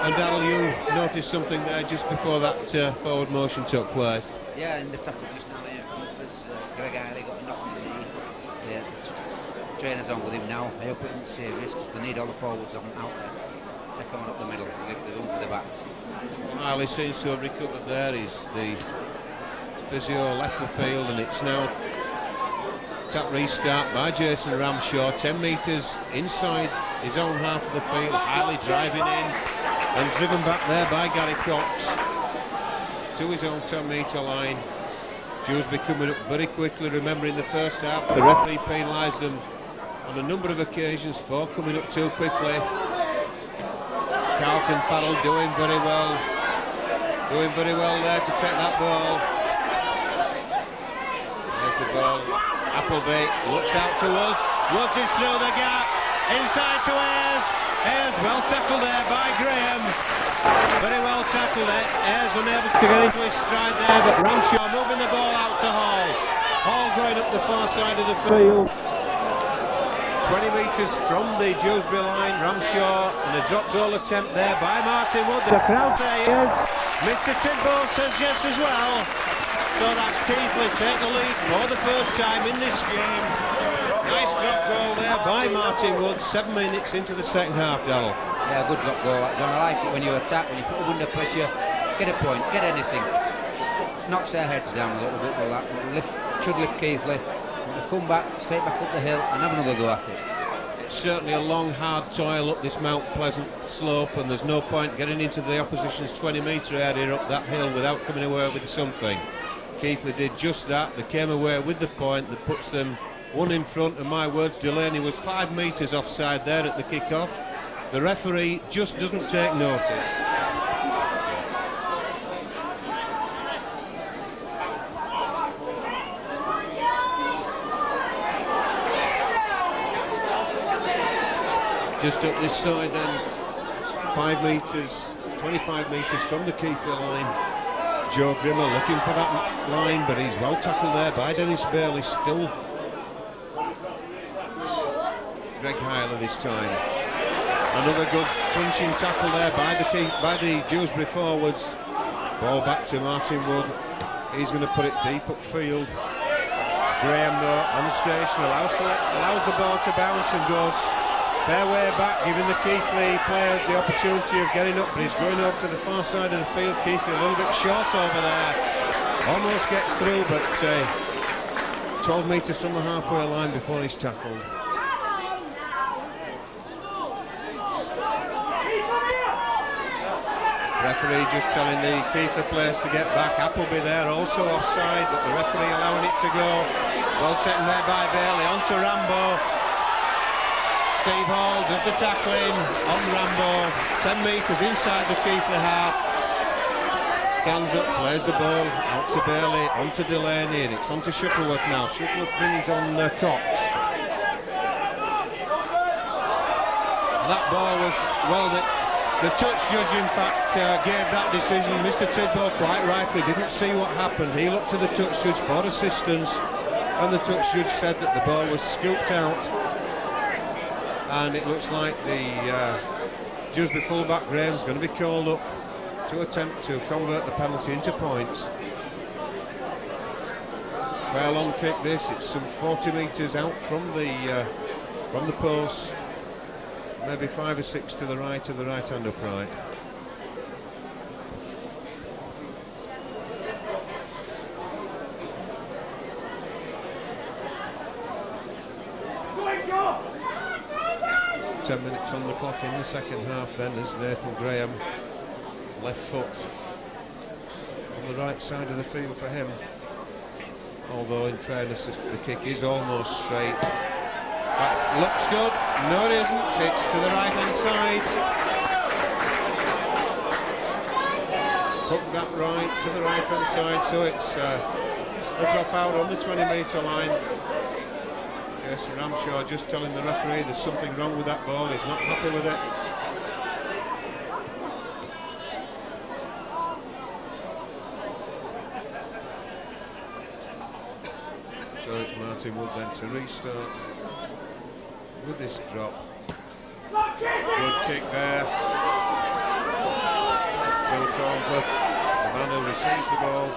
Speaker 1: And Darrell, you noticed something there just before that forward motion took place.
Speaker 2: Yeah, in the tackle just now here, Greg Keighley got a knock on the knee. Yeah, the trainer's on with him now. I hope it isn't serious because they need all the forwards on out there. Take on up the middle, give the room for the backs.
Speaker 1: Keighley seems to have recovered there. He's the physio left the field, and it's now tap restart by Jason Ramshaw. 10 metres inside his own half of the field. Keighley driving in and driven back there by Gary Cox to his own 10-metre line. Dewsbury coming up very quickly. Remember, in the first half, the referee penalised them on a number of occasions for coming up too quickly. Carlton Farrell doing very well there to take that ball. There's the ball. Appleby looks out to Woods. Woods is through the gap, inside to Ayres. Ayres well tackled there by Graham. Very well tackled there. Ayres unable to get into his stride there, but Ramshaw moving the ball out to Hall. Hall going up the far side of the field. 20 metres from the Dewsbury line. Ramshaw and a drop goal attempt there by Martin Wood. The crowd saying Mr. Tidball says yes as well. So that's Keighley take the lead for the first time in this game. Nice drop goal there by Martin Wood. 7 minutes into the second half, Darrell.
Speaker 2: Yeah, good drop goal. John, I like it when you attack, when you put them under pressure, get a point, get anything. Knocks their heads down a little bit with that. Should lift Keighley. Come back, straight back up the hill and have another go at it.
Speaker 1: It's certainly a long, hard toil up this Mount Pleasant slope, and there's no point getting into the opposition's 20-metre area up that hill without coming away with something. Keighley did just that. They came away with the point that puts them one in front, and my words, Delaney was 5 metres offside there at the kick-off. The referee just doesn't take notice. Just up this side then, 5 metres, 25 metres from the keeper line. Joe Grimmer looking for that line, but he's well tackled there by Dennis Bailey. Still Greg Keighley this time. Another good punching tackle there by the Dewsbury forwards. Ball back to Martin Wood. He's going to put it deep upfield. Graham though on the station allows the ball to bounce and goes their way back, giving the Keighley players the opportunity of getting up, but he's going over to the far side of the field. Keighley a little bit short over there, almost gets through, but 12 metres from the halfway line before he's tackled. Referee just telling the Keighley players to get back. Appleby there also offside, but the referee allowing it to go. Well taken there by Bailey, onto Rambo. Steve Hall does the tackling on Rambo, 10 metres inside the Keighley half. Stands up, plays the ball out to Bailey, onto Delaney, and it's onto Shuttleworth now. Shuttleworth brings on Cox. And that ball was, well, the touch judge in fact gave that decision. Mr. Tidball quite rightly didn't see what happened. He looked to the touch judge for assistance, and the touch judge said that the ball was scooped out. And it looks like the Dewsbury fullback Graham's going to be called up to attempt to convert the penalty into points. Fair long kick this. It's some 40 metres out from the post, maybe 5 or 6 to the right of the right-hand upright.
Speaker 3: Joe!
Speaker 1: 10 minutes on the clock in the second half then, as Nathan Graham, left foot on the right side of the field for him, although in fairness the kick is almost straight. That looks good. No, it isn't. It's to the right hand side. Hook that right to the right hand side, so it's a drop out on the 20-metre line. Yes, Ramshaw just telling the referee there's something wrong with that ball. He's not happy with it. Martin Wood then to restart with this drop. Good kick there. Bill Cornforth, the man who receives the ball.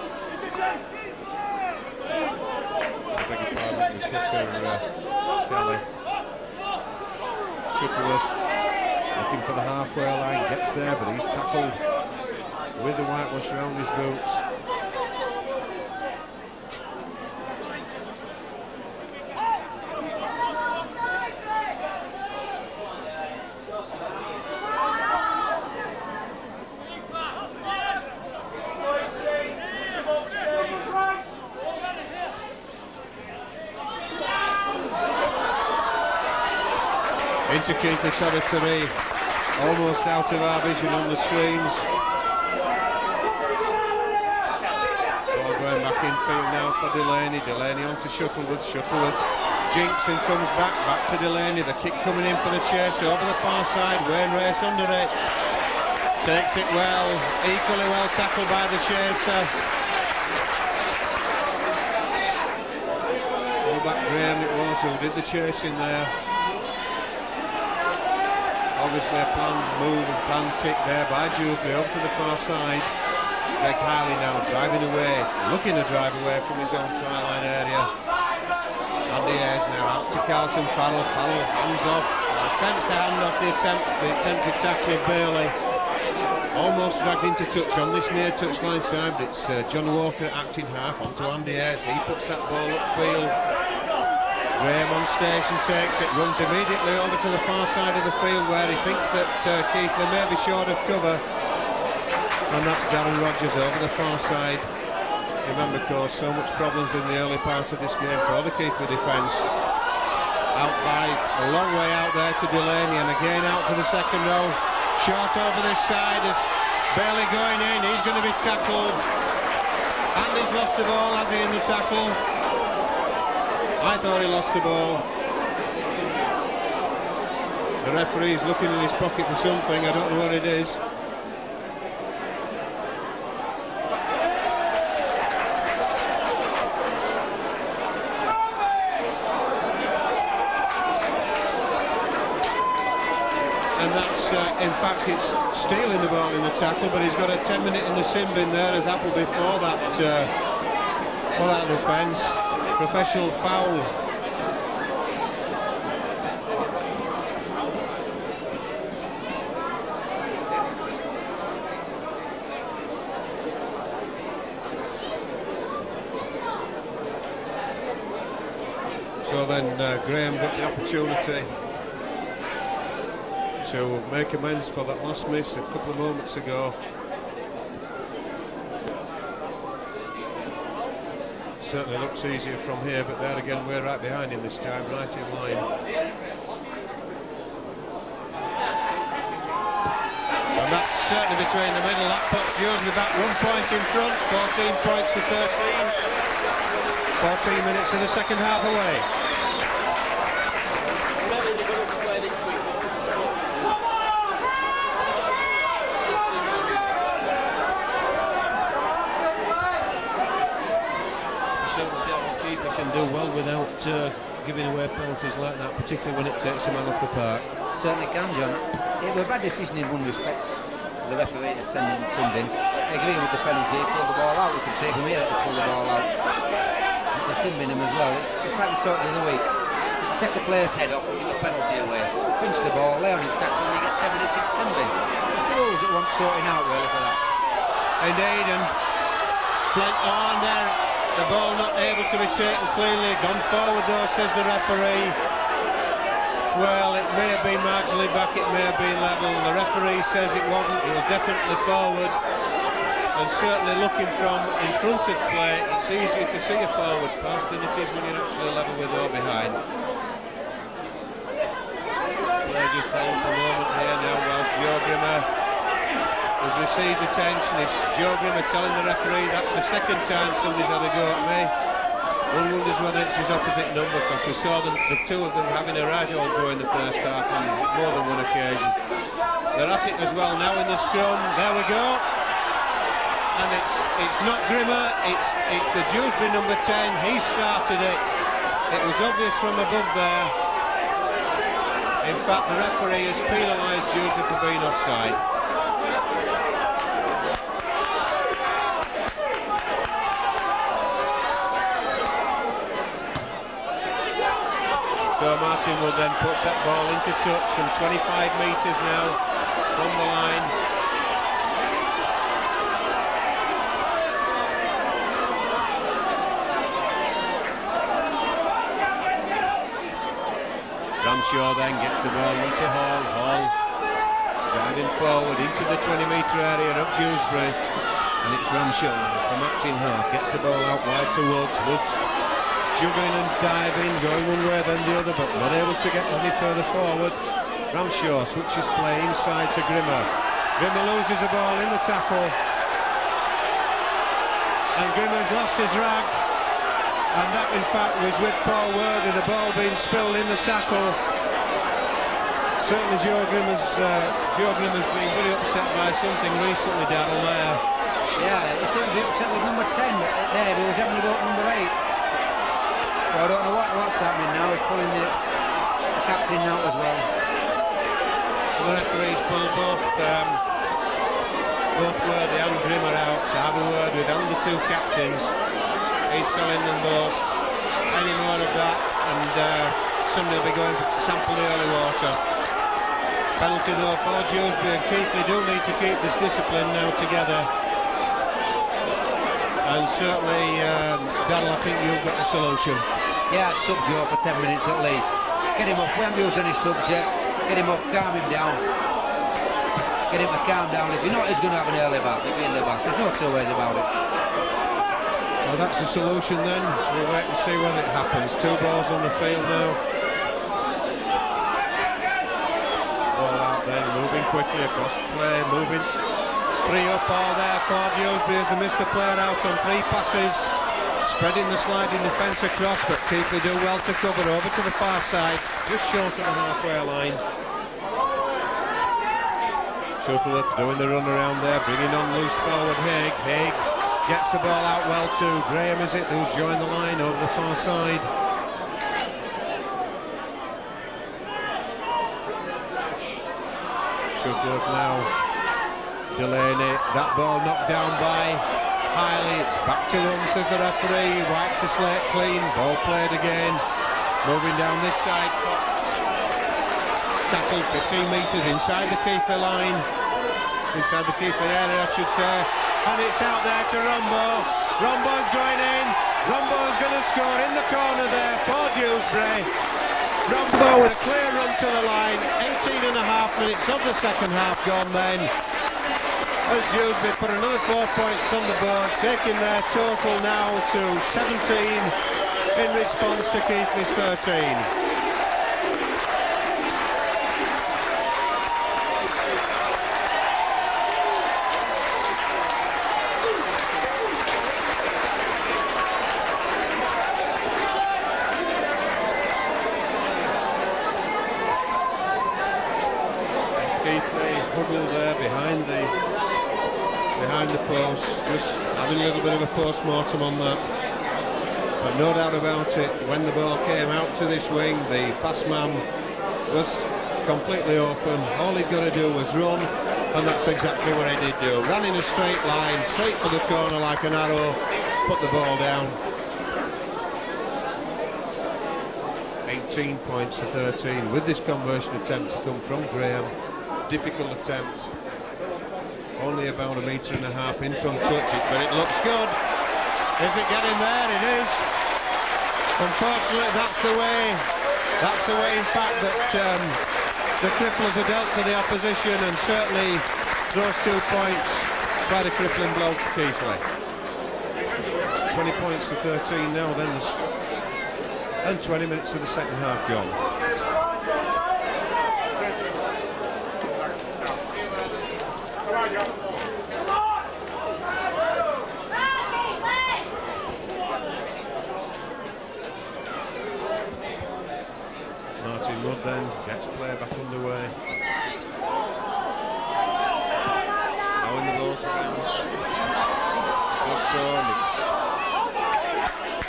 Speaker 1: I beg your pardon, it was Hooker Kelly. Shuttleworth looking for the halfway line, gets there, but he's tackled with the whitewash around his boots. Into keeper territory, almost out of our vision on the screens. Ball going back infield now for Delaney. Delaney on to Shuttleworth. Shuttleworth jinks and comes back to Delaney. The kick coming in for the chase over the far side. Wainwright under it. Takes it well, equally well tackled by the chaser. Fullback Graham it was who did the chasing there. Obviously a planned move and planned kick there by Dewsbury up to the far side. Keighley now driving away, looking to drive away from his own try line area. Andy Ayres now out to Carlton Farrell. Farrell hands off, attempts to hand off the attempted tackle of Bailey. Almost dragged into touch on this near touchline side, but it's John Walker acting half onto Andy Ayres. He puts that ball upfield. Graham on station takes it, runs immediately over to the far side of the field where he thinks that Keighley may be short of cover, and that's Darren Rogers over the far side. Remember, of course, so much problems in the early part of this game for the Keighley defence. Out by a long way out there to Delaney, and again out to the second row. Short over this side as Bailey going in, he's going to be tackled. Andy's lost the ball, has he, in the tackle? I thought he lost the ball. The referee's looking in his pocket for something, I don't know what it is. And that's, in fact, it's stealing the ball in the tackle, but he's got a 10-minute in the sin bin there as Appleby for that offence. Professional foul. So then Graham got the opportunity to make amends for that last miss a couple of moments ago. Certainly looks easier from here, but there again we're right behind him this time, right in line. And that's certainly between the middle. That puts Dewsbury back 1 point in front, 14 points to 13. 14 minutes of the second half away. Do well without giving away penalties like that, particularly when it takes a man off the park.
Speaker 2: Certainly can, John. It was a bad decision in one respect. The referee had sent in. Agreeing with the penalty, he pulled the ball out. We could see from here to pull the ball out. The sin bin him as well. It's like we talked the other week. Take the player's head off and give the penalty away. Pinch the ball, lay on his tackle, and you get 10 minutes in the sin bin. It's the rules that want sorting out really for that.
Speaker 1: Indeed, and on there. The ball not able to be taken cleanly. Gone forward though, says the referee. Well, it may have been marginally back, it may have been level. The referee says it wasn't, it was definitely forward. And certainly looking from in front of play, it's easier to see a forward pass than it is when you're actually level with or behind. Play just held for a moment here now whilst Joe Grimmer has received attention. It's Joe Grimmer telling the referee that's the second time somebody's had a go at me. One wonders whether it's his opposite number, because we saw the two of them having a right old go in the first half on more than one occasion. They're at it as well now in the scrum. There we go. And it's not Grimmer, it's the Dewsbury number 10. He started it. It was obvious from above there. In fact, the referee has penalised Dewsbury for being offside. So Martin Wood then puts that ball into touch, some 25 metres now from the line. Ramshaw then gets the ball into Hall. Hall driving forward into the 20-metre area of Dewsbury, and it's Ramshaw from acting half, gets the ball out wide to Woods. Woods juggling and diving, going one way then the other, but not able to get any further forward. Ramshaw switches play inside to Grimmer. Grimmer loses the ball in the tackle, and Grimmer's lost his rag. And that, in fact, was with Paul Worthy, the ball being spilled in the tackle. Certainly Joe Grimmer's been very upset by something recently, Darrell, there.
Speaker 2: Yeah, he seemed to be upset with number 10 there, but he was having to go to number 8. So I don't know what's happening now. He's pulling the captain out as well.
Speaker 1: The referees pull both Worthy and Grimmer out to have a word with the two captains. He's telling them both any more of that, and somebody will be going to sample the early water. Penalty though for Dewsbury, and Keighley do need to keep this discipline now together. And certainly, Darrell, I think you've got the solution.
Speaker 2: Yeah, sub Joe for 10 minutes at least. Get him off, we haven't used any subs yet. Get him off, calm him down. Get him to calm down. If you know he's going to have an early bath, he'll be in the bath. There's no two ways about it.
Speaker 1: Well, that's the solution then. We'll wait and see when it happens. 2 balls on the field now. Ball out then, moving quickly across the play, moving 3 up all there for Dewsbury as they miss the player out on 3 passes. Spreading the sliding defence across, but Keighley do well to cover over to the far side, just short of the halfway line. Shuttleworth doing the run around there, bringing on loose forward Haig. Haig gets the ball out well to Graham, is it, who's joined the line over the far side. Shuttleworth now, Delaney, that ball knocked down by Keighley. It's back to run, says the referee, wipes the slate clean, ball played again. Moving down this side, Cox tackled 15 metres inside the Keighley line, inside the Keighley area I should say. And it's out there to Rombo. Rombo's going in. Rombo's going to score in the corner there for Dewsbury. Rombo with a clear run to the line. 18 and a half minutes of the second half gone then. As Dewsbury put another 4 points on the board, taking their total now to 17 in response to Keighley's 13. Huddled there behind the post, just having a little bit of a post-mortem on that. But no doubt about it, when the ball came out to this wing, the pass man was completely open. All he'd got to do was run, and that's exactly what he did do. Ran in a straight line, straight for the corner like an arrow, put the ball down. 18 points to 13, with this conversion attempt to come from Graham. Difficult attempt, only about 1.5 metres in from touch it, but it looks good. Is it getting there? It is. Unfortunately, that's the way in fact that the cripplers are dealt to the opposition, and certainly those 2 points by the crippling blow for Keighley. 20 points to 13 now then, and 20 minutes of the second half gone. Martin Wood then gets play back underway. Now in the ball to bounce. Just so, and it's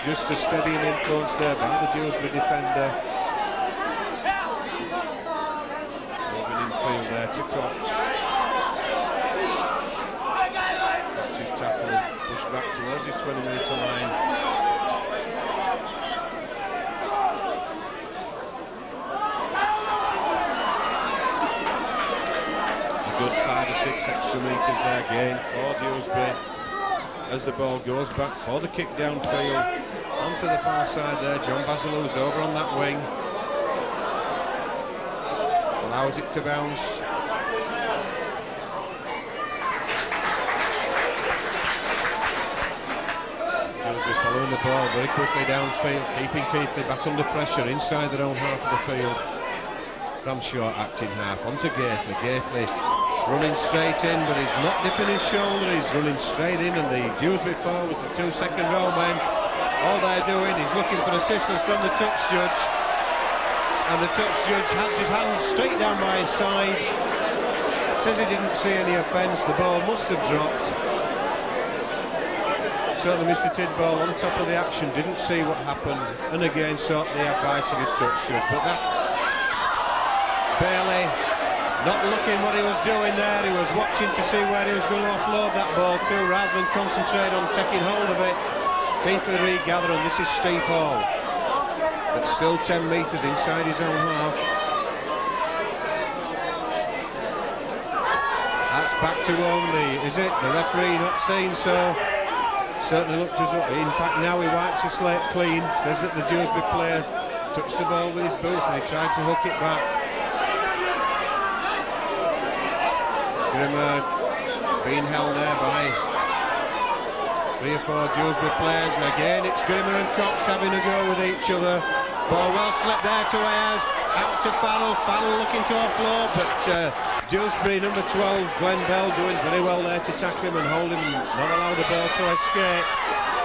Speaker 1: just a steadying influence there by the Dewsbury defender. Moving infield there to Cox. Cox's tackle pushed back towards his 20-metre line. A good 5 or 6 extra metres there gain for Dewsbury as the ball goes back for the kick downfield onto the far side there. John Basilou's over on that wing, allows it to bounce. Dewsbury following the ball very quickly downfield, keeping Keighley back under pressure inside their own half of the field. Ramshaw acting half onto Keighley. Keighley running straight in, but he's not dipping his shoulder, he's running straight in, and the Dewsbury forwards, the 2 second row men, all they're doing is looking for assistance from the touch judge, and the touch judge has his hands straight down by his side, says he didn't see any offence, the ball must have dropped. Certainly Mr Tidball on top of the action didn't see what happened, and again sought the advice of his touch judge, but that Bailey not looking what he was doing there, he was watching to see where he was going to offload that ball to rather than concentrate on taking hold of it. Keighley regather, and this is Steve Hall, but still 10 metres inside his own half. That's back to only, is it? The referee not saying so. Certainly looked as though, in fact now he wipes the slate clean, says that the Dewsbury player touched the ball with his boots and he tried to hook it back. Grimmer being held there by 3 or 4 Dewsbury players, and again it's Grimmer and Cox having a go with each other. Ball well slipped there to Ayers, out to Farrell, Farrell looking to offload, but Dewsbury number 12, Glenn Bell, doing very well there to tackle him and hold him and not allow the ball to escape.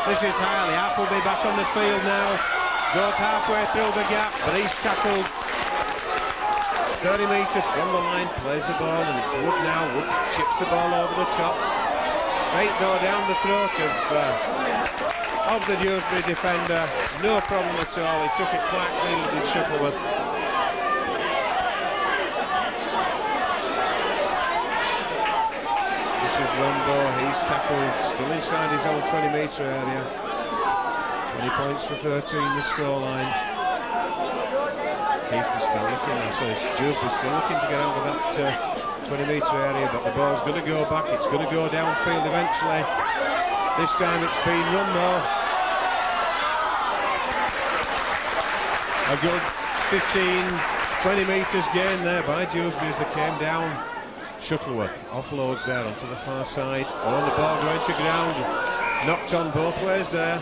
Speaker 1: This is Harley, Appleby back on the field now, goes halfway through the gap, but he's tackled 30 metres from the line, plays the ball, and it's Wood now. Wood chips the ball over the top. Straight though down the throat of the Dewsbury defender. No problem at all. He took it quite cleanly, did Shuttleworth. This is Rumbo. He's tackled still inside his own 20-metre area. 20 points to 13 the scoreline. Keighley still looking, Dewsbury still looking to get out of that 20-metre area, but the ball's going to go back, it's going to go downfield eventually. This time it's been run though. A good 15-20 metres gain there by Dewsbury as they came down. Shuttleworth offloads there onto the far side. Oh, the ball going to ground. Knocked on both ways there.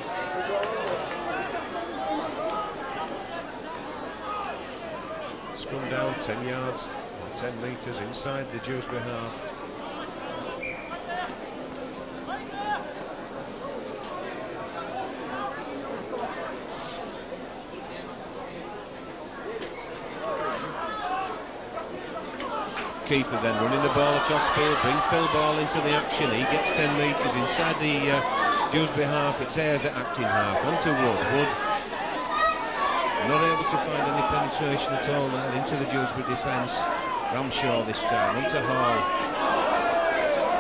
Speaker 1: Scrum down 10 yards, 10 metres inside the Dewsbury half. Keeper then running the ball across field, bring Phil Ball into the action, he gets 10 metres inside the Dewsbury half. It's Ayers at acting half, onto Wood. Wood not able to find any penetration at all there into the Dewsbury defence. Ramshaw this time, onto Hall.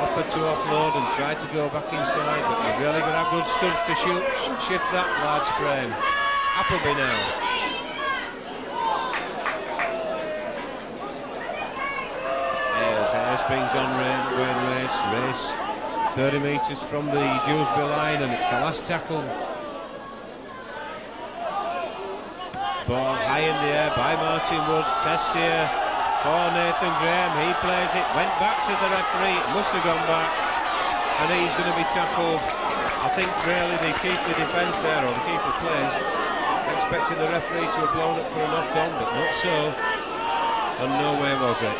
Speaker 1: Offered to offload and tried to go back inside, but you've really got to have good studs to shift that large frame. Appleby now. Ayers brings on Wayne Race. 30 metres from the Dewsbury line, and it's the last tackle. Ball high in the air by Martin Wood. Test here for Nathan Graham. He plays it, went back to the referee, it must have gone back, and he's going to be tackled. I think really the keeper defence there, or the keeper plays, expecting the referee to have blown it for a knock-on, but not so, and no way was it.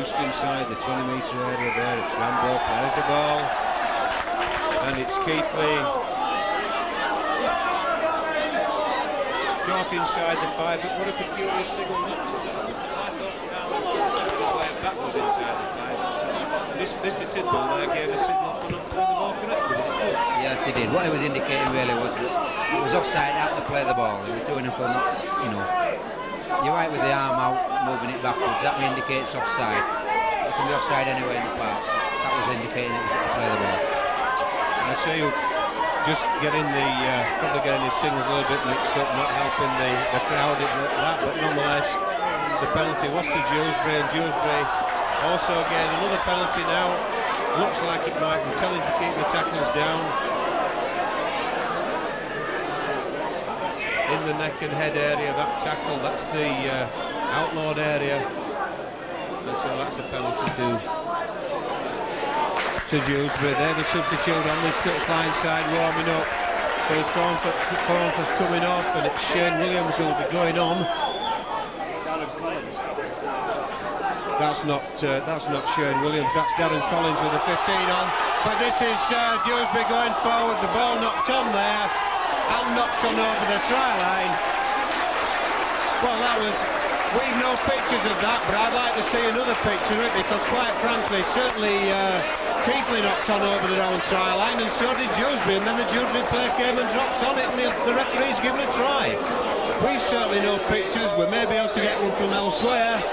Speaker 1: Just inside the 20-metre area there, it's Rambo, plays the ball, and it's Keighley. Caught inside the 5, but what a peculiar signal. I thought playing backwards inside the 5. Mr. Tidwell there gave the signal for not playing the ball correctly.
Speaker 2: Yes, he did. What he was indicating really was that it was offside out to play the ball. He was doing it for not, you know. You're right with the arm out, moving it backwards. That indicates offside. It can be offside anywhere in the park. That was indicating it was to play the ball.
Speaker 1: I say just getting probably getting his signals a little bit mixed up, not helping the crowd at that, but nonetheless, the penalty was to Dewsbury, and Dewsbury also getting another penalty now. Looks like it might be telling to keep the tackles down. In the neck and head area, that tackle, that's the outlawed area. And so that's a penalty to Dewsbury. They're the substitute on this touchline side, warming up. Phil Thornforth's coming off, and it's Shane Williams who will be going on. That's not Shane Williams, that's Darren Collins with the 15 on. But this is Dewsbury going forward, the ball knocked on there, and knocked on over the try line. Well, we've no pictures of that, but I'd like to see another picture of it, because quite frankly, certainly Keighley knocked on over their own try line, and so did Dewsbury, and then the Dewsbury player came and dropped on it, and the referee's given a try. We've certainly no pictures, we may be able to get one from elsewhere.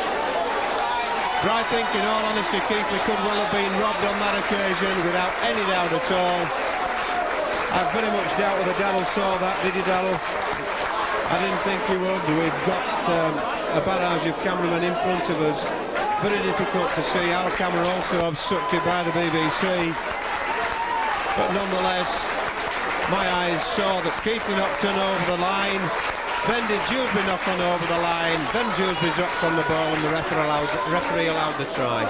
Speaker 1: But I think, in all honesty, Keighley could well have been robbed on that occasion without any doubt at all. I very much doubt whether Darrell saw that, did you, Darrell? I didn't think he would. We've got a barrage of cameramen in front of us. Very difficult to see. Our camera also obstructed by the BBC. But nonetheless, my eyes saw that Keighley knocked on over the line. Then did Dewsbury knock on over the line. Then Dewsbury dropped on the ball, and the referee allowed the try.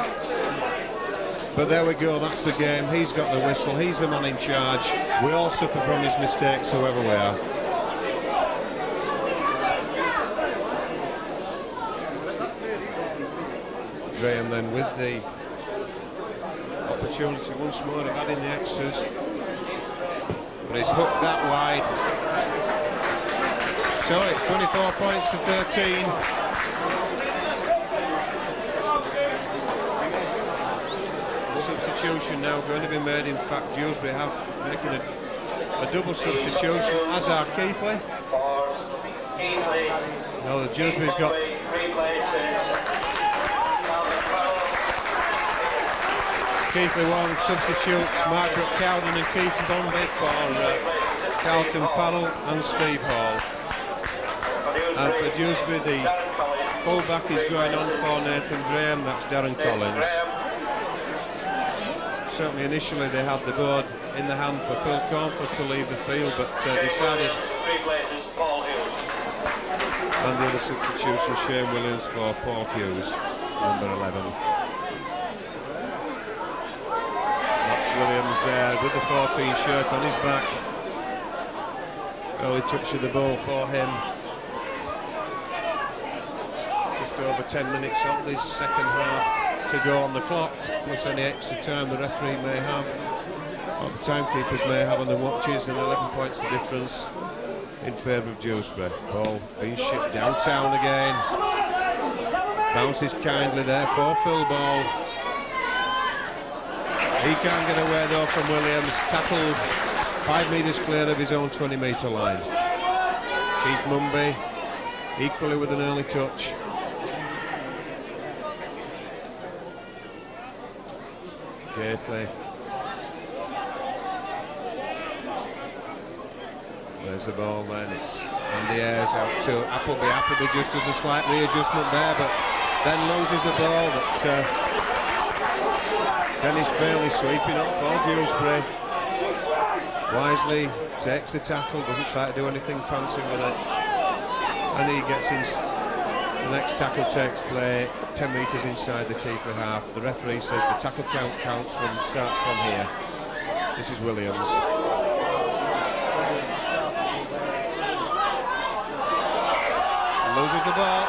Speaker 1: But there we go, that's the game. He's got the whistle, he's the man in charge. We all suffer from his mistakes, whoever we are. Graham then with the opportunity once more of adding the extras. But he's hooked that wide. So it's 24 points to 13. Substitution now going to be made. In fact, Dewsbury have making a double substitution, as are Keighley. Now the Dewsbury's got Keighley one substitutes, Margaret Cowden and Keith Bombay for Carlton Farrell and Steve Hall. And for Dewsbury, the full-back is going on for Nathan Graham, that's Darren Collins. Certainly initially they had the board in the hand for Phil Thornforth to leave the field, but decided. And the other substitution, Shane Williams for Paul Hughes, number 11. That's Williams there with the 14 shirt on his back. Early touch of the ball for him. Over 10 minutes of this second half to go on the clock, plus any extra time the referee may have, or the timekeepers may have on the watches, and 11 points the difference in favour of Dewsbury. Ball being shipped downtown again. Bounces kindly there for Phil Ball. He can't get away though from Williams, tackled 5 metres clear of his own 20-metre line. Keith Mumby equally with an early touch. Keighley. There's the ball then, it's Andy Ayres out to Appleby. Appleby just does a slight readjustment there, but then loses the ball. But Dennis Bailey sweeping up for Dewsbury. Wisely takes the tackle, doesn't try to do anything fancy with it. And he gets in. The next tackle takes play 10 metres inside the Keighley half. The referee says the tackle count starts from here. This is Williams. Loses the ball.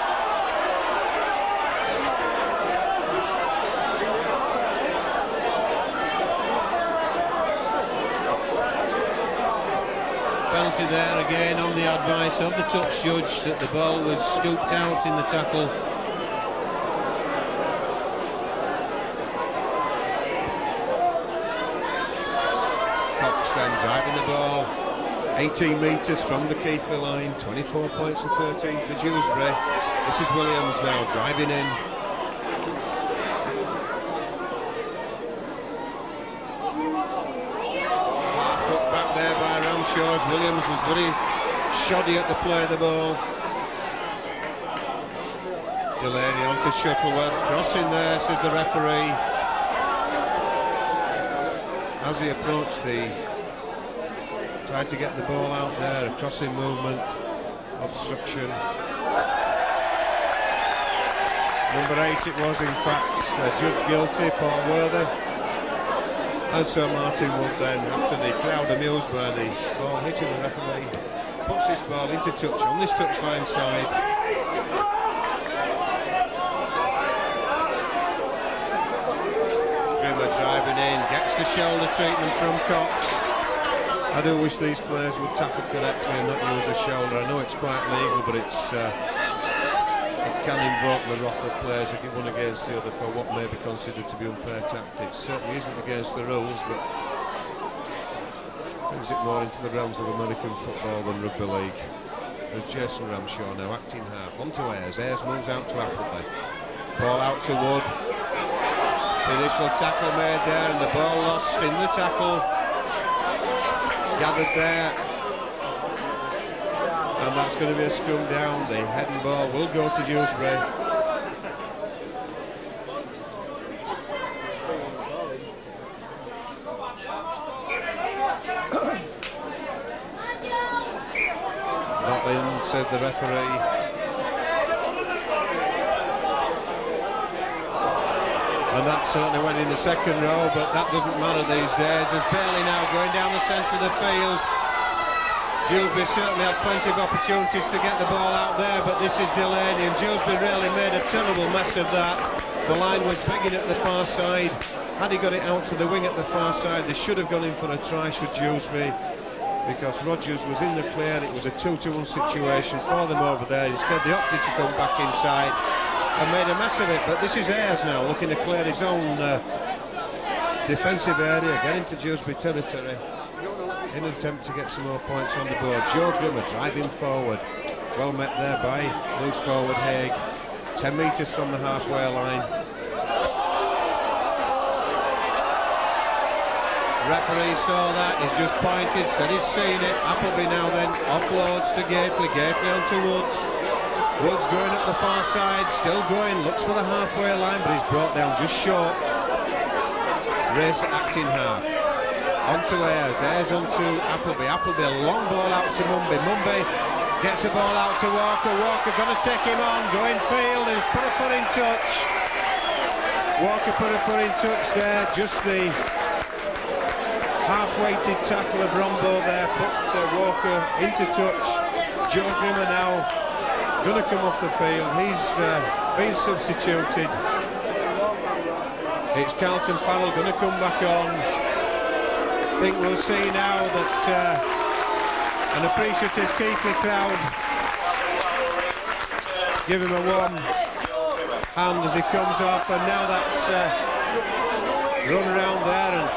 Speaker 1: Penalty there again on the advice of the touch judge that the ball was scooped out in the tackle. driving the ball 18 metres from the Keighley line, 24 points to 13 for Dewsbury. This is Williams now driving in. Put back there by Ramshaw. Williams was very shoddy at the play of the ball. Delaney onto Shuttleworth, crossing there, says the referee. As he approached tried to get the ball out there, a crossing movement, obstruction. Number 8 it was, in fact, judged guilty, Paul Worthy. And so Martin Wood then, after the crowd amused by the ball hitting the referee, puts this ball into touch on this touchline side. Grimmer driving in, gets the shoulder treatment from Cox. I do wish these players would tackle correctly and not use a shoulder. I know it's quite legal, but it can invoke the wrath of players if you one against the other for what may be considered to be unfair tactics. Certainly isn't against the rules, but brings it more into the realms of American football than rugby league. There's Jason Ramshaw now, acting half, onto Ayres. Ayres moves out to Appleby. Ball out to Wood. The initial tackle made there, and the ball lost in the tackle. Gathered there, and that's going to be a scrum down. The head and ball will go to Dewsbury. Not in, said the referee. And that certainly went in the second row, but that doesn't matter these days. There's Bailey now going down the centre of the field. Dewsbury certainly had plenty of opportunities to get the ball out there, but this is Delaney, and Dewsbury really made a terrible mess of that. The line was begging at the far side. Had he got it out to the wing at the far side, they should have gone in for a try, should Dewsbury, because Rogers was in the clear. It was a 2-to-1 situation for them over there. Instead they opted to come back inside and made a mess of it. But this is Ayres now looking to clear his own defensive area, get into Dewsbury territory in an attempt to get some more points on the board. Joe Grimmer driving forward, well met there by loose forward Haig, 10 metres from the halfway line. Referee saw that, he's just pointed, said he's seen it. Appleby now then offloads to Gately, Gately onto Woods. Woods going up the far side, still going, looks for the halfway line, but he's brought down just short. Race acting half. Onto Ayres, Ayres onto Appleby. Appleby, a long ball out to Mumby. Mumby gets the ball out to Walker. Walker going to take him on, going field, and he's put a foot in touch. Walker put a foot in touch there, just the half-weighted tackle of Rombo there, put Walker into touch. Joe Grimmer now going to come off the field. He's been substituted. It's Carlton Farrell going to come back on. I think we'll see now that an appreciative Keighley crowd give him a warm hand as he comes off, and now that's run around there, and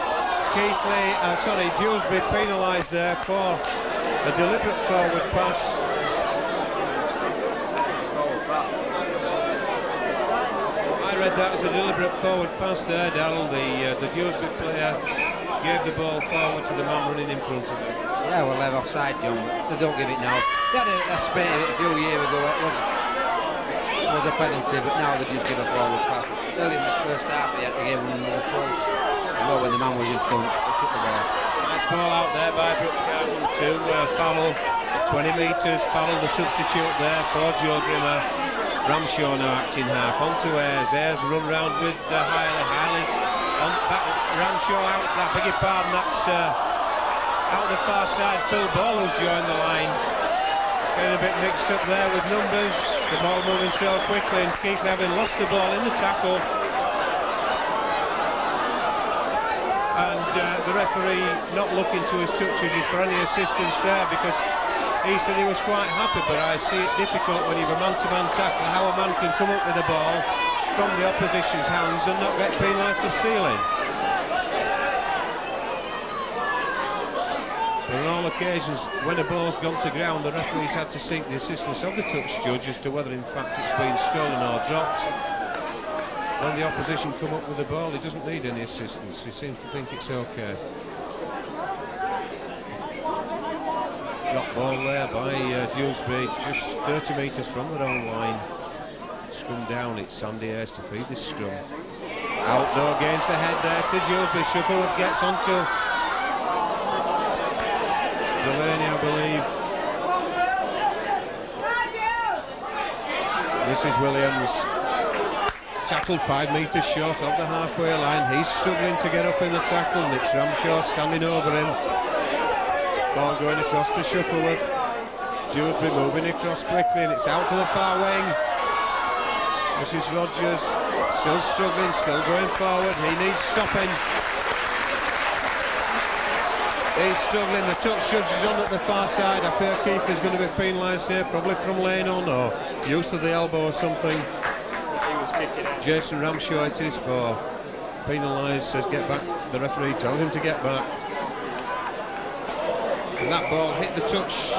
Speaker 1: Dewsbury penalised there for a deliberate forward pass. I read that as a deliberate forward pass there, Darrell. The Dewsbury player gave the ball forward to the man running in front of him.
Speaker 2: Yeah, well, they're offside, John. They don't give it now. They had a spate of it a few years ago. It was a penalty, but now they just give a forward pass. Early in the first half, they had to give one another throw. Well, when the man was in front, they took the ball.
Speaker 1: Nice ball out there by Brooke Carden to Farrell. 20 metres, Farrell the substitute there for Joe Grimmer. Ramshaw now acting half, onto Ayres. Ayres run round with Hiley. Hiley's on back, Ramshaw out, I beg your pardon, that's out the far side. Phil Ball who's joined the line. Getting a bit mixed up there with numbers. The ball moving so quickly, and Keith having lost the ball in the tackle. And the referee not looking to his touches for any assistance there, because he said he was quite happy, but I see it difficult when you have a man-to-man tackle, how a man can come up with the ball from the opposition's hands and not get penalised for stealing. occasions when a ball's gone to ground, the referees had to seek the assistance of the touch judge as to whether in fact it's been stolen or dropped. When the opposition come up with the ball, he doesn't need any assistance. He seems to think it's okay. Drop ball there by Dewsbury, just 30 metres from their own line. Scrum down, it's Sandy Ayres to feed this scrum. Out though, against the head there to Dewsbury. Shuttleworth gets onto Delaney, I believe. This is Williams. Tackled 5 metres short of the halfway line. He's struggling to get up in the tackle, and it's Ramshaw standing over him. Ball going across to Shuttleworth. Dewsbury moving across quickly, and it's out to the far wing. This is Rogers, still struggling, still going forward. He needs stopping. He's struggling. The touch judge is on at the far side. I fear Keighley's going to be penalised here, probably from laying on or use of the elbow or something. Jason Ramshaw it is for penalised, says get back. The referee told him to get back. And that ball hit the touch.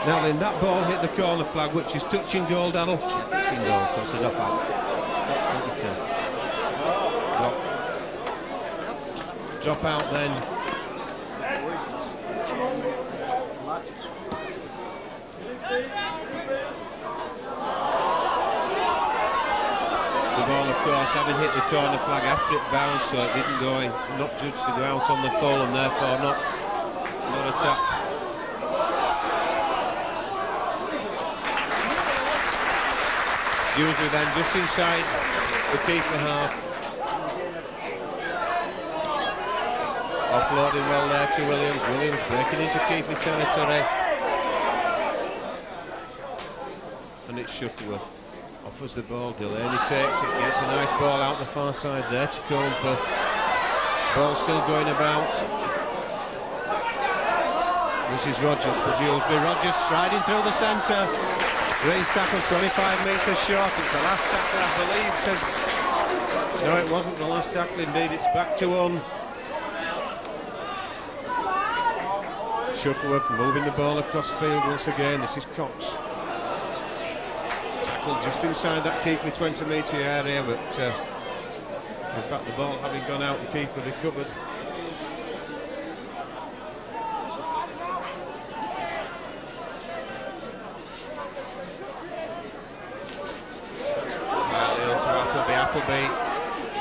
Speaker 1: Now then, that ball hit the corner flag, which is touching goal, Daniel.
Speaker 2: Yeah, touching goal, so it's a drop out.
Speaker 1: Drop out then. The ball, of course, having hit the corner flag after it bounced, so it didn't go in, not judged to go out on the full, and therefore not a tap. Dewsbury then just inside the Keighley half. Offloading well there to Williams. Williams breaking into Keighley territory. And it's Shuttleworth. Offers the ball, Delaney takes it, gets a nice ball out the far side there to Combs. Ball still going about. This is Rogers for Dewsbury. Rogers striding through the centre. Raised tackle 25 metres short. It's the last tackle, I believe, says... No, it wasn't the last tackle, indeed. It's back to one. Shuttleworth moving the ball across field once again. This is Cox. Tackled just inside that Keighley 20-metre area, but in fact the ball having gone out and Keighley recovered. Appleby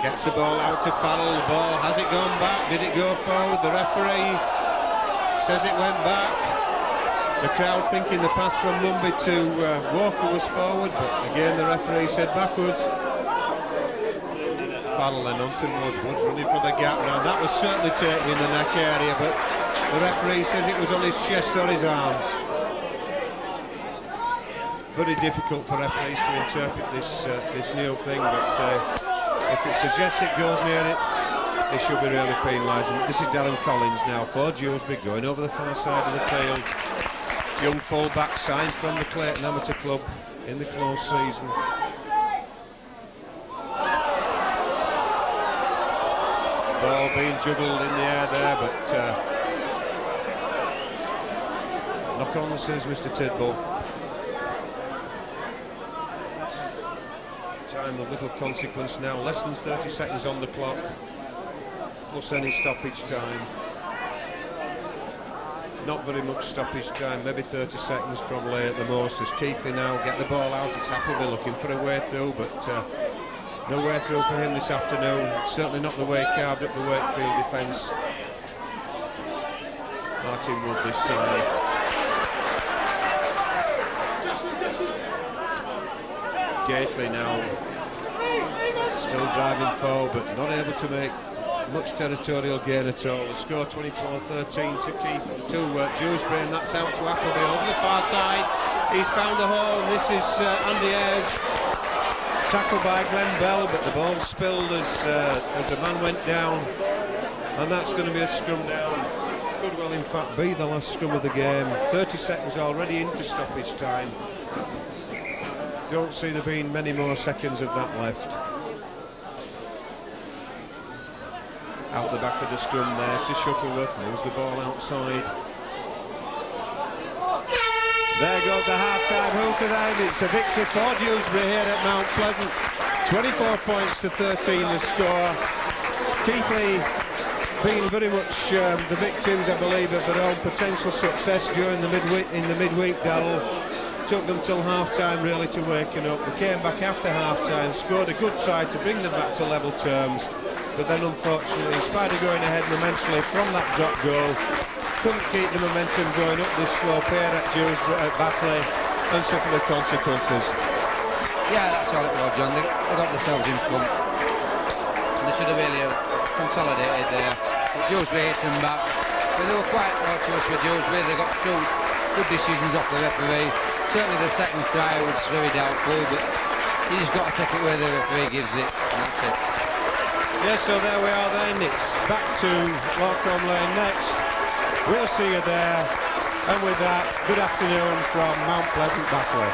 Speaker 1: gets the ball out to Farrell. The ball, has it gone back? Did it go forward? The referee says it went back. The crowd thinking the pass from Mumby to Walker was forward, but again the referee said backwards. Farrell then onto Wood running for the gap now. That was certainly taken in the neck area, but the referee says it was on his chest or his arm. Very difficult for referees to interpret this new thing, but if it suggests it goes near it, they should be really penalised. This is Darren Collins now for Dewsbury going over the far side of the field. Young full-back signed from the Clayton Amateur Club in the close season. Ball being juggled in the air there, but knock on, says Mr. Tidball. Time of little consequence now, less than 30 seconds on the clock, plus any stoppage time. Not very much stoppage time, maybe 30 seconds probably at the most, as Keighley now get the ball out. It's Appleby looking for a way through, but no way through for him this afternoon. Certainly not the way carved up the Wakefield defence. Martin Wood this time. Gately now still driving forward, but not able to make much territorial gain at all. The score 24-13 to Dewsbury, and that's out to Appleby over the far side. He's found a hole, and this is Andy Ayres. Tackled by Glenn Bell, but the ball spilled as the man went down, and that's going to be a scrum down. Could well in fact be the last scrum of the game. 30 seconds already into stoppage time. Don't see there being many more seconds of that left. Out the back of the scrum there to Shuttleworth, moves the ball outside. There goes the half-time hooter then. It's a victory for Dewsbury here at Mount Pleasant. 24 points to 13 the score. Keighley being very much the victims, I believe, of their own potential success during the midweek battle. Took them till half-time really to waken up. They came back after half-time, scored a good try to bring them back to level terms, but then unfortunately, in spite of going ahead momentarily from that drop goal, couldn't keep the momentum going up this slope here at Dewsbury, at Batley, and suffer the consequences.
Speaker 2: Yeah, that's all it was, John. They got themselves in front. They should have really consolidated there. But Dewsbury hit them back. But they were quite virtuous with Dewsbury. They got two good decisions off the referee. Certainly the second try was very doubtful, but you just got to take it where the referee gives it, and that's it.
Speaker 1: Yeah, so there we are then. It's back to Walcombe Lane next. We'll see you there. And with that, good afternoon from Mount Pleasant, Batley.